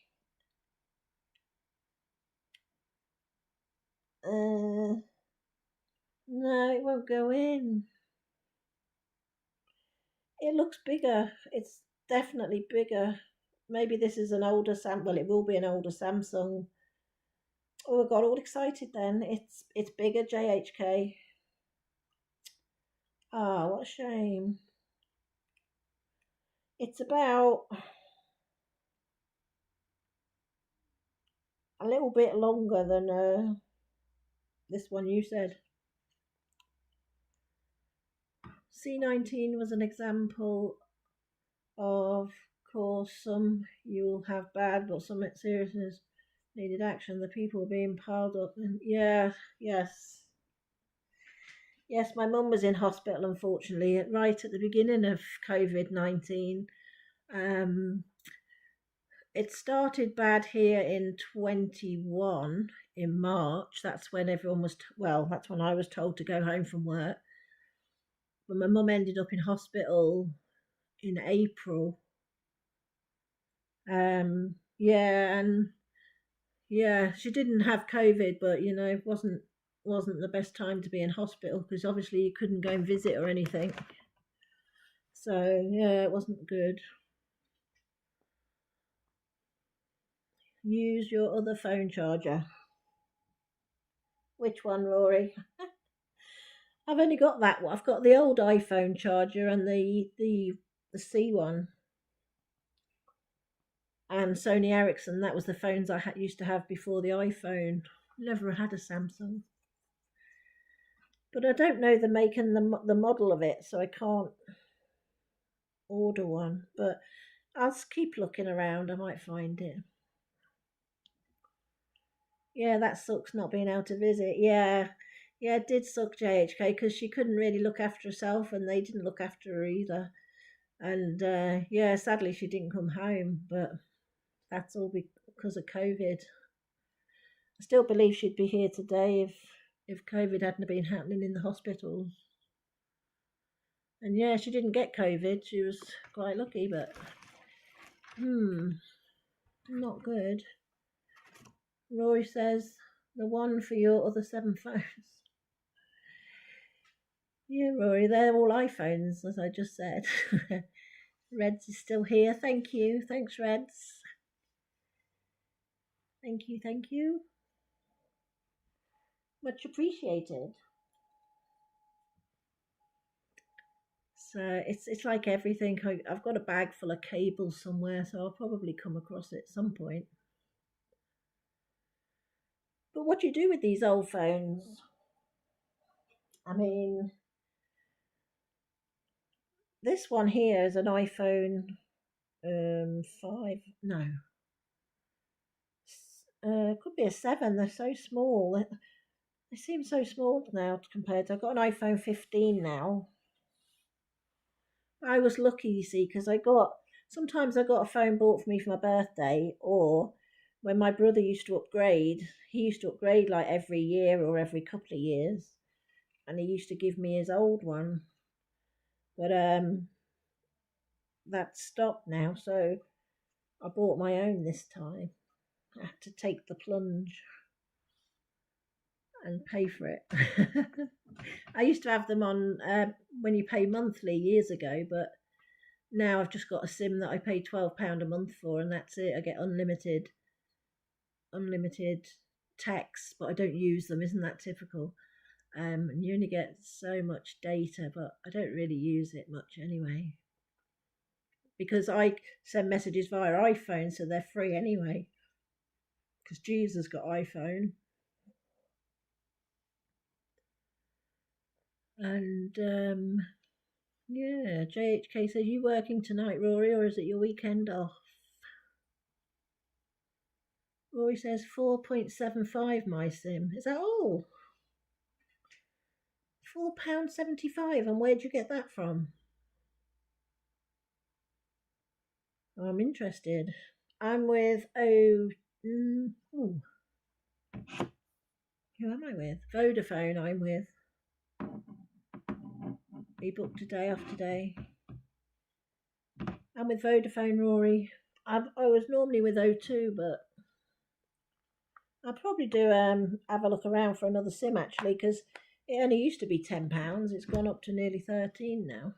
Speaker 1: No, it won't go in. It looks bigger. It's definitely bigger. Maybe this is an older Sam. Well, it will be an older Samsung. Oh, I got all excited then. It's bigger, JHK. Ah, what a shame. It's about a little bit longer than this one you said. C19 was an example of course some you'll have bad, but some seriousness needed action. The people were being piled up, and yeah, yes, yes. My mum was in hospital, unfortunately, right at the beginning of COVID-19. Um, it started bad here in 21 in March. That's when everyone was well. That's when I was told to go home from work. But my mum ended up in hospital in April. Yeah, and yeah, she didn't have COVID, but it wasn't the best time to be in hospital because obviously you couldn't go and visit or anything. So yeah, it wasn't good. Use your other phone charger. Which one, Rory? I've only got that one. I've got the old iPhone charger and the C one and Sony Ericsson. That was the phones I used to have before the iPhone. Never had a Samsung, but I don't know the make and the model of it, so I can't order one. But I'll keep looking around. I might find it. Yeah, that sucks not being able to visit. Yeah, yeah, it did suck JHK because she couldn't really look after herself, and they didn't look after her either. And yeah, sadly she didn't come home, but that's all because of COVID. I still believe she'd be here today if COVID hadn't been happening in the hospitals. And yeah, she didn't get COVID. She was quite lucky, but not good. Rory says the one for your other 7 phones. Yeah, Rory, they're all iPhones, as I just said. Reds is still here. Thank you. Thanks, Reds. Thank you. Thank you. Much appreciated. So it's like everything. I've got a bag full of cables somewhere, so I'll probably come across it at some point. But what do you do with these old phones? I mean, this one here is an iPhone 5. No, could be a 7. They're so small. They seem so small now compared to. I've got an iPhone 15 now. I was lucky, you see, because sometimes I got a phone bought for me for my birthday, or when my brother used to upgrade, he used to upgrade like every year or every couple of years, and he used to give me his old one. But that's stopped now, so I bought my own this time. I had to take the plunge and pay for it. I used to have them on when you pay monthly years ago, but now I've just got a SIM that I pay £12 a month for, and that's it. I get unlimited texts, but I don't use them. Isn't that typical? And you only get so much data, but I don't really use it much anyway because I send messages via iPhone, so they're free anyway. Because Jeeves has got iPhone, and yeah, JHK says, you working tonight, Rory, or is it your weekend off? Rory says 4.75 my sim. Is that all? £4.75, and where'd you get that from? I'm interested. I'm with Who am I with? Vodafone I'm with. He booked a day off today. I'm with Vodafone, Rory. I was normally with O2, but I'll probably do have a look around for another SIM actually, because it only used to be £10. It's gone up to nearly 13 now.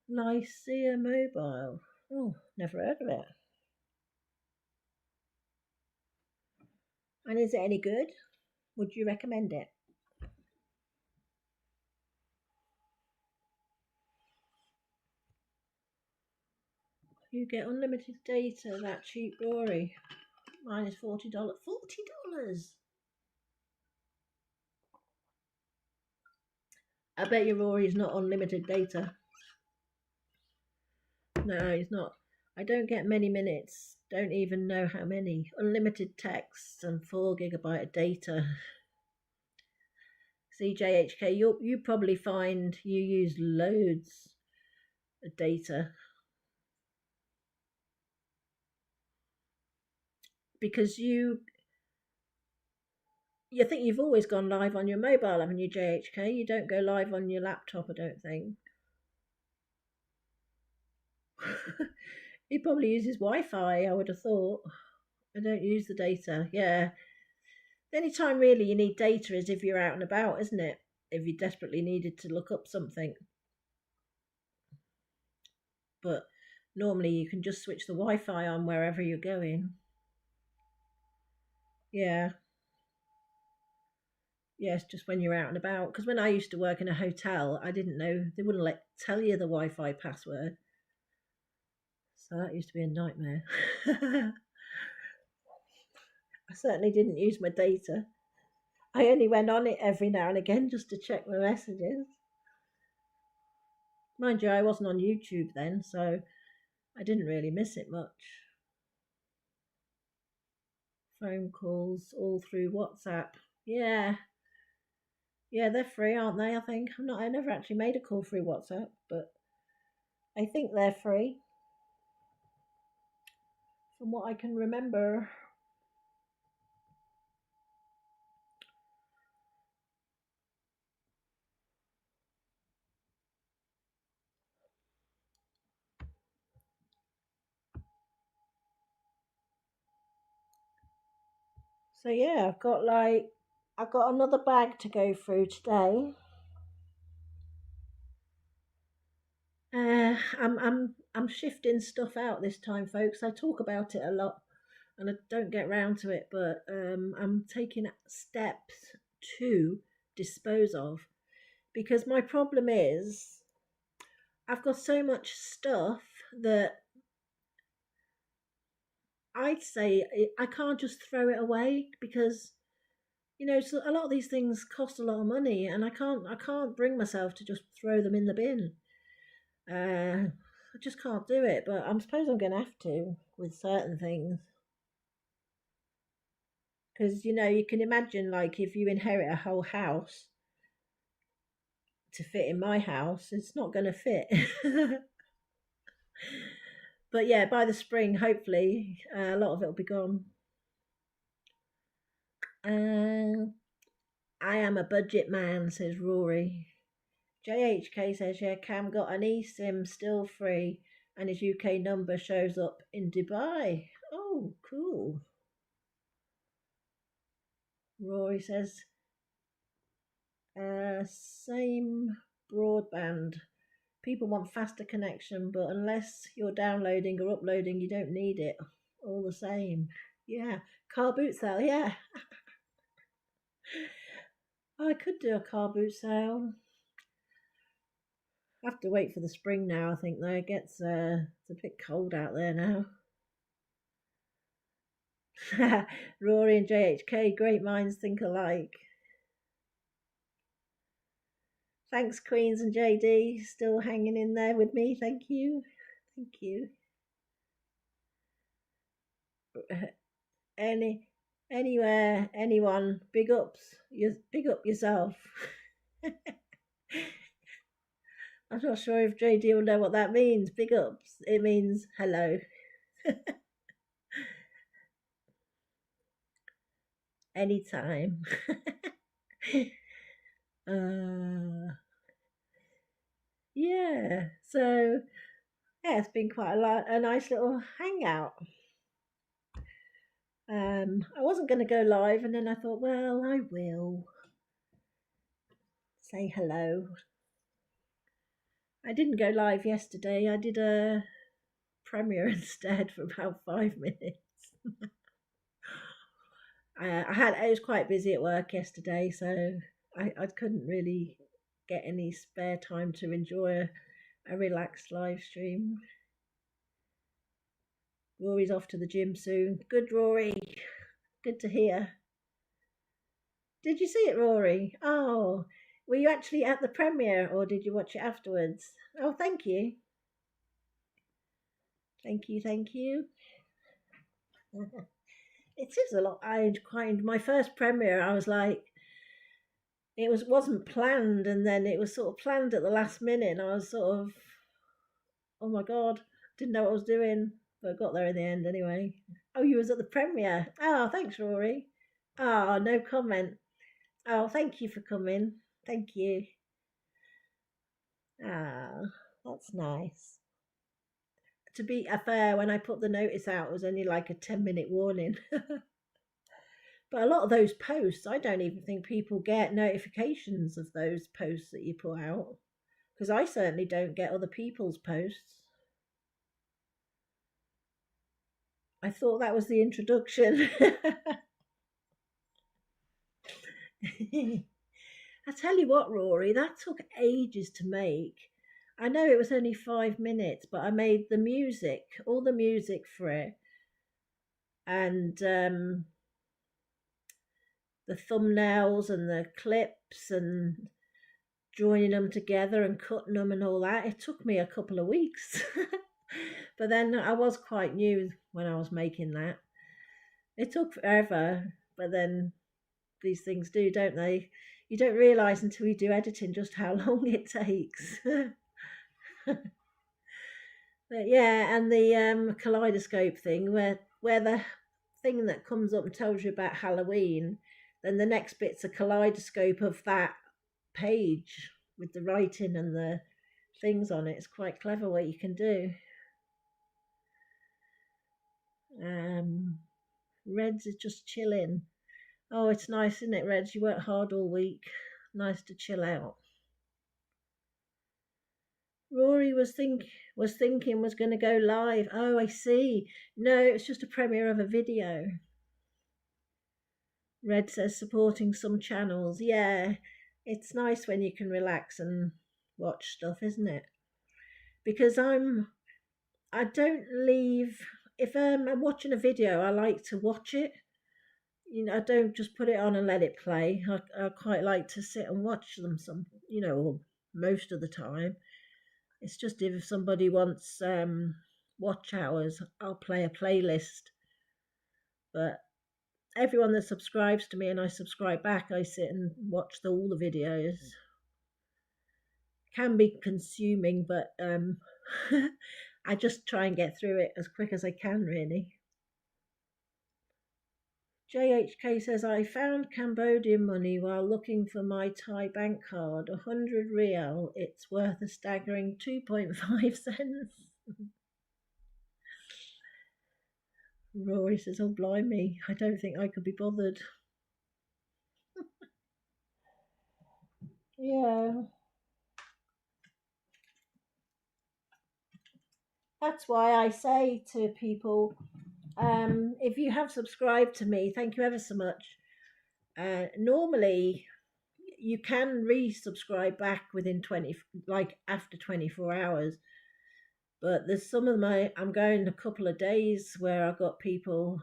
Speaker 1: Lycia Mobile. Oh, never heard of it. And is it any good? Would you recommend it? You get unlimited data, that cheap, Rory. Mine is $40. $40? I bet you Rory's not unlimited data. No, he's not. I don't get many minutes. Don't even know how many. Unlimited texts and 4 GB of data. CJHK, you probably find you use loads of data because you think you've always gone live on your mobile, haven't you, JHK? You don't go live on your laptop, I don't think. He probably uses Wi-Fi, I would have thought. I don't use the data. Yeah. The only time really you need data is if you're out and about, isn't it? If you desperately needed to look up something. But normally you can just switch the Wi-Fi on wherever you're going. Yeah. Yes, just when you're out and about. Because when I used to work in a hotel, I didn't know, they wouldn't tell you the Wi-Fi password. So that used to be a nightmare. I certainly didn't use my data. I only went on it every now and again just to check my messages. Mind you, I wasn't on YouTube then, so I didn't really miss it much. Phone calls all through WhatsApp. Yeah. Yeah, they're free, aren't they? I think. I never actually made a call through WhatsApp, but I think they're free. From what I can remember. So yeah, I've got another bag to go through today. I'm shifting stuff out this time, folks. I talk about it a lot, and I don't get round to it. But I'm taking steps to dispose of, because my problem is I've got so much stuff that I'd say I can't just throw it away, because so a lot of these things cost a lot of money, and I can't bring myself to just throw them in the bin. I just can't do it, but I suppose I'm going to have to with certain things. Because, you can imagine, like, if you inherit a whole house to fit in my house, it's not going to fit. But yeah, by the spring, hopefully, a lot of it will be gone. I am a budget man, says Rory. JHK says, yeah, Cam got an eSIM still free, and his UK number shows up in Dubai. Oh, cool. Rory says, same broadband. People want faster connection, but unless you're downloading or uploading, you don't need it. All the same. Yeah. Car boot sale, yeah. I could do a car boot sale. I have to wait for the spring now, I think, though. It's a bit cold out there now. Rory and JHK, great minds think alike. Thanks, Queens and JD, still hanging in there with me. Thank you. Thank you. Anywhere, anyone, big ups. Big up yourself. I'm not sure if JD will know what that means. Big ups. It means hello. anytime. uh, yeah, so yeah, it's been quite a nice little hangout. I wasn't going to go live, and then I thought, well, I will say hello. I didn't go live yesterday. I did a premiere instead for about 5 minutes. I was quite busy at work yesterday, so I couldn't really get any spare time to enjoy a relaxed live stream. Rory's off to the gym soon. Good, Rory. Good to hear. Did you see it, Rory? Oh, were you actually at the premiere or did you watch it afterwards? Oh, thank you. Thank you, thank you. It is a lot. I quite my first premiere. I was like, wasn't planned, and then it was sort of planned at the last minute, and I was sort of, oh my god, didn't know what I was doing, but I got there in the end anyway. Oh, you was at the premiere. Oh, thanks, Rory. Oh, no comment. Oh, thank you for coming. Thank you. Ah, that's nice. To be fair, when I put the notice out, it was only like a 10-minute warning. But a lot of those posts, I don't even think people get notifications of those posts that you put out. Because I certainly don't get other people's posts. I thought that was the introduction. I tell you what, Rory, that took ages to make. I know it was only 5 minutes, but I made the music, all the music for it, and the thumbnails and the clips and joining them together and cutting them and all that. It took me a couple of weeks. But then I was quite new when I was making that. It took forever, but then these things do, don't they? You don't realise until you do editing just how long it takes. But yeah, and the kaleidoscope thing, where the thing that comes up and tells you about Halloween, then the next bit's a kaleidoscope of that page with the writing and the things on it. It's quite clever what you can do. Reds is just chilling. Oh, it's nice, isn't it, Reds? You work hard all week. Nice to chill out. Rory was thinking was going to go live. Oh, I see. No, it's just a premiere of a video. Red says supporting some channels. Yeah, it's nice when you can relax and watch stuff, isn't it? Because I don't leave. If I'm watching a video, I like to watch it. I don't just put it on and let it play. I quite like to sit and watch them most of the time. It's just if somebody wants watch hours, I'll play a playlist. But everyone that subscribes to me and I subscribe back, I sit and watch all the videos. Can be consuming, but I just try and get through it as quick as I can, really. JHK says, I found Cambodian money while looking for my Thai bank card. 100 rial. It's worth a staggering 2.5 cents. Rory says, oh, blimey. I don't think I could be bothered. Yeah. That's why I say to people, if you have subscribed to me, thank you ever so much. Normally, you can resubscribe back within after 24 hours. But there's some of I'm going a couple of days where I've got people,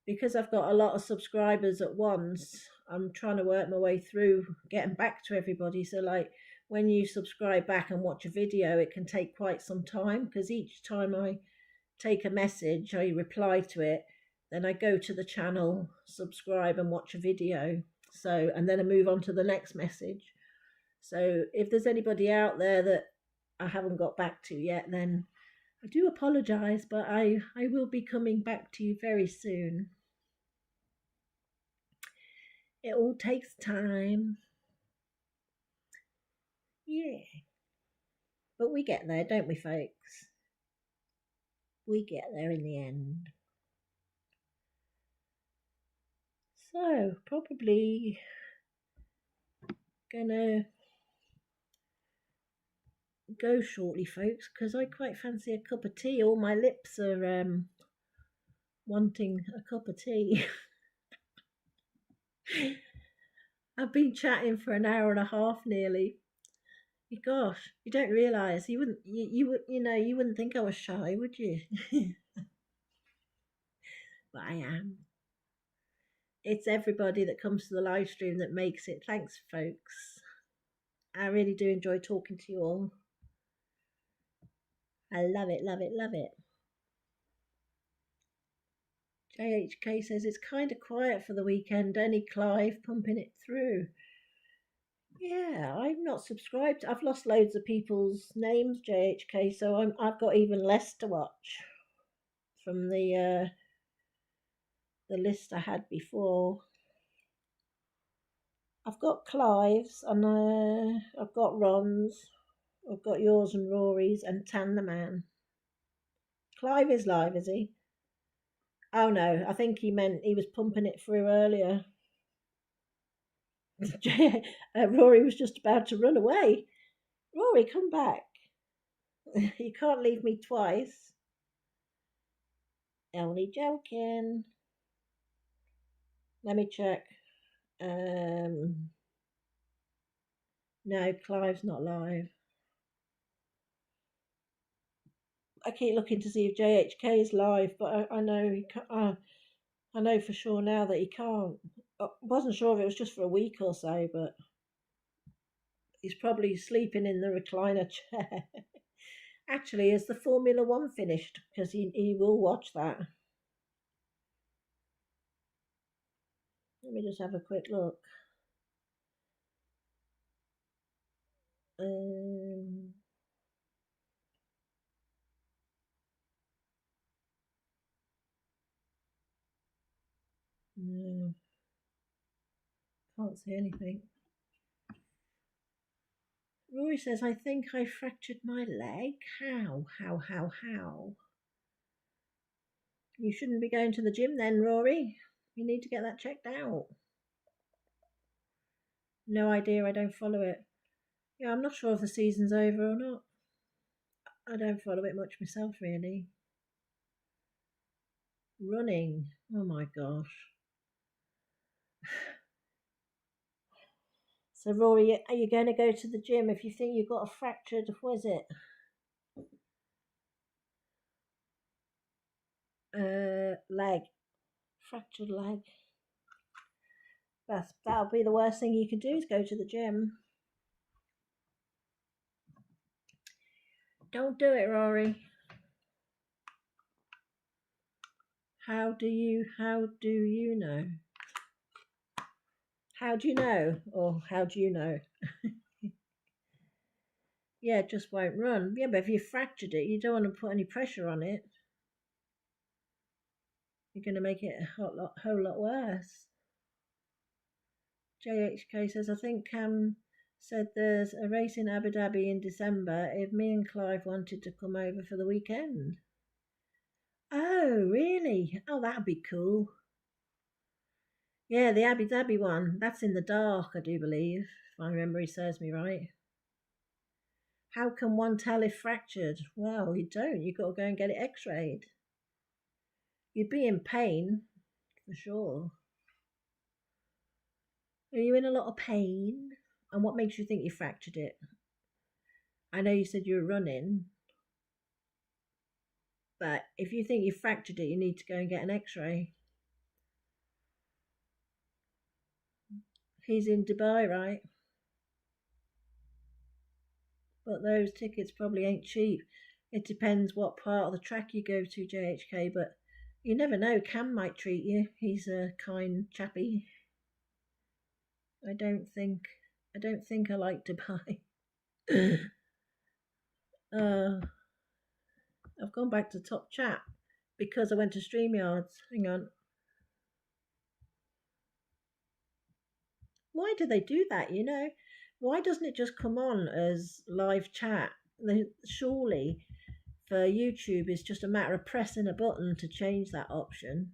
Speaker 1: because I've got a lot of subscribers at once, I'm trying to work my way through getting back to everybody. So like when you subscribe back and watch a video, it can take quite some time because each time I take a message, I reply to it, then I go to the channel, subscribe and watch a video. So, and then I move on to the next message. So if there's anybody out there that I haven't got back to yet, then I do apologise, but I will be coming back to you very soon. It all takes time. Yeah. But we get there, don't we, folks? We get there in the end. So, probably gonna go shortly, folks, because I quite fancy a cup of tea. All my lips are wanting a cup of tea. I've been chatting for an hour and a half nearly. Gosh, you don't realise you wouldn't you wouldn't think I was shy, would you? But I am. It's everybody that comes to the live stream that makes it. Thanks, folks. I really do enjoy talking to you all. I love it, love it, love it. JHK says it's kind of quiet for the weekend. Only Clive pumping it through. Yeah, I'm not subscribed. I've lost loads of people's names, JHK, so I've got even less to watch from the list I had before. I've got Clive's and I've got Ron's. I've got yours and Rory's and Tan the Man. Clive is live, is he? Oh no, I think he meant he was pumping it through earlier. Rory was just about to run away. Rory, come back. You can't leave me twice. Only joking. Let me check. No, Clive's not live. I keep looking to see if JHK is live, but I know he can't. I know for sure now that he can't. I wasn't sure if it was just for a week or so, but he's probably sleeping in the recliner chair. Actually, is the Formula One finished? Because he will watch that. Let me just have a quick look. No, can't see anything. Rory says, I think I fractured my leg. How? You shouldn't be going to the gym then, Rory. You need to get that checked out. No idea, I don't follow it. Yeah, I'm not sure if the season's over or not. I don't follow it much myself, really. Running. Oh my gosh. So, Rory, are you going to go to the gym if you think you've got a fractured, what is it? Leg. Fractured leg. That'll be the worst thing you can do is go to the gym. Don't do it, Rory. How do you know? How do you know? Or how do you know? Yeah, it just won't run. Yeah, but if you fractured it, you don't want to put any pressure on it. You're going to make it a whole lot worse. JHK says, I think Cam said there's a race in Abu Dhabi in December if me and Clive wanted to come over for the weekend. Oh, really? Oh, that'd be cool. Yeah, the Abu Dhabi one. That's in the dark, I do believe, if my memory serves me right. How can one tell if fractured? Well, you don't. You've got to go and get it x-rayed. You'd be in pain, for sure. Are you in a lot of pain? And what makes you think you fractured it? I know you said you were running, but if you think you fractured it, you need to go and get an x-ray. He's in Dubai, right? But those tickets probably ain't cheap. It depends what part of the track you go to, JHK, but you never know. Cam might treat you. He's a kind chappy. I don't think I like Dubai. I've gone back to top chat because I went to StreamYards. Hang on. Why do they do that, you know? Why doesn't it just come on as live chat? Surely for YouTube it's just a matter of pressing a button to change that option.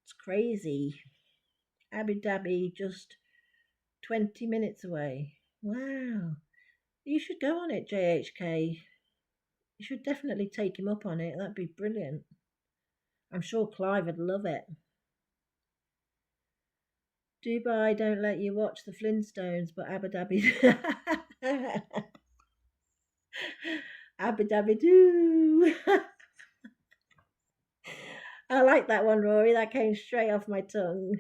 Speaker 1: It's crazy. Abu Dhabi just 20 minutes away. Wow. You should go on it, JHK. You should definitely take him up on it. That'd be brilliant. I'm sure Clive would love it. Dubai don't let you watch the Flintstones, but Abu Dhabi. Abu Dhabi do. I like that one, Rory. That came straight off my tongue.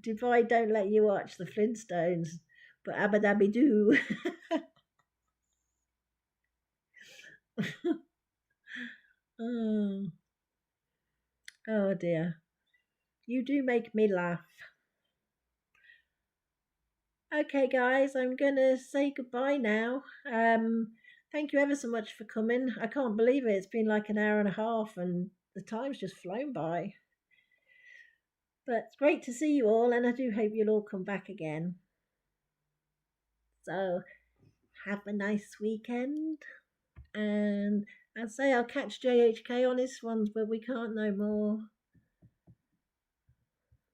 Speaker 1: Dubai don't let you watch the Flintstones, but Abu Dhabi do. Oh, oh dear. You do make me laugh. Okay, guys, I'm gonna say goodbye now. Thank you ever so much for coming. I can't believe it. It's been like an hour and a half, and the time's just flown by. But it's great to see you all, and I do hope you'll all come back again. So, have a nice weekend, and I'd say I'll catch JHK on his ones, but we can't no more,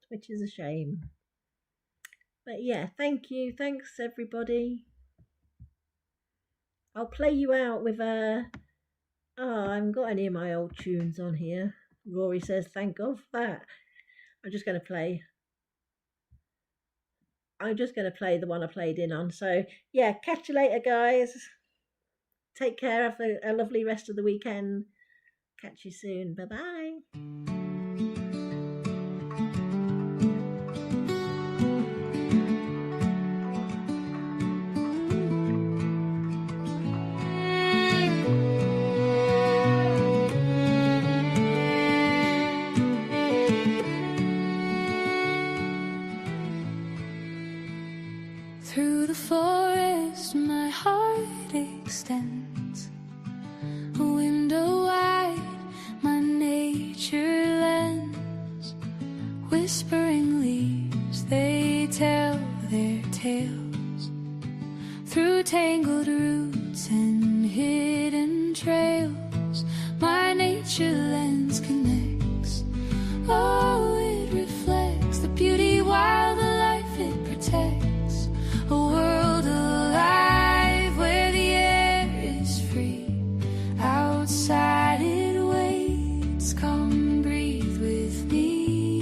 Speaker 1: which is a shame. But yeah, thank you. Thanks, everybody. I'll play you out with a. Oh, I haven't got any of my old tunes on here. Rory says, thank God for that. I'm just going to play the one I played in on. So, yeah, catch you later, guys. Take care. Have a lovely rest of the weekend. Catch you soon. Bye bye.
Speaker 2: Through the forest my heart extends, a window wide my nature lends. Whispering leaves, they tell their tales, through tangled roots and hidden trails. My nature lens connects. Oh, it reflects the beauty while the life it protects. A world alive where the air is free. Outside it waits, come breathe with me.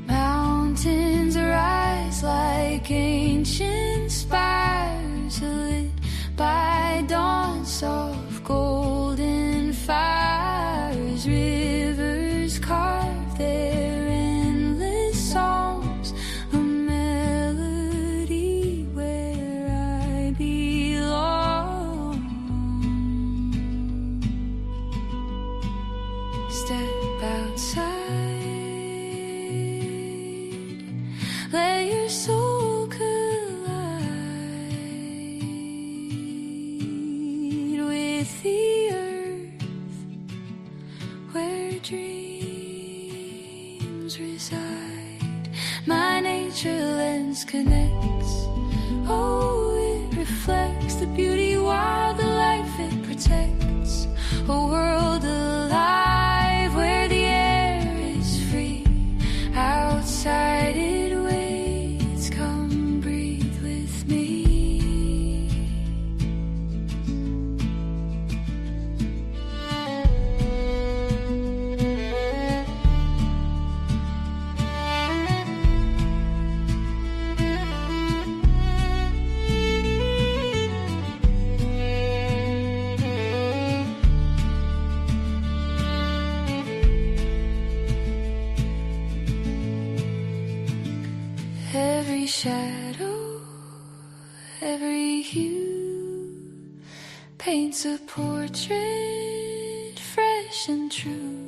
Speaker 2: Mountains rise like ancient spires, lit by dawn's soft golden fires. Rivers carve their songs, a melody where I belong. Step outside, let your soul collide with the earth where dreams reside. My nature lens connects. Oh, it reflects the beauty while the life it protects. A world alive where the air is free. Outside it waits, come breathe with me. Every shadow, every hue paints a portrait fresh and true.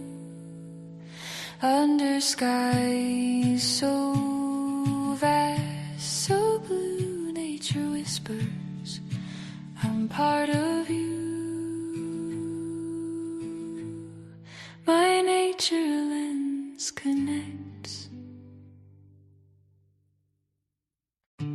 Speaker 2: Under skies so vast, so blue, nature whispers, I'm part of you. lens connects.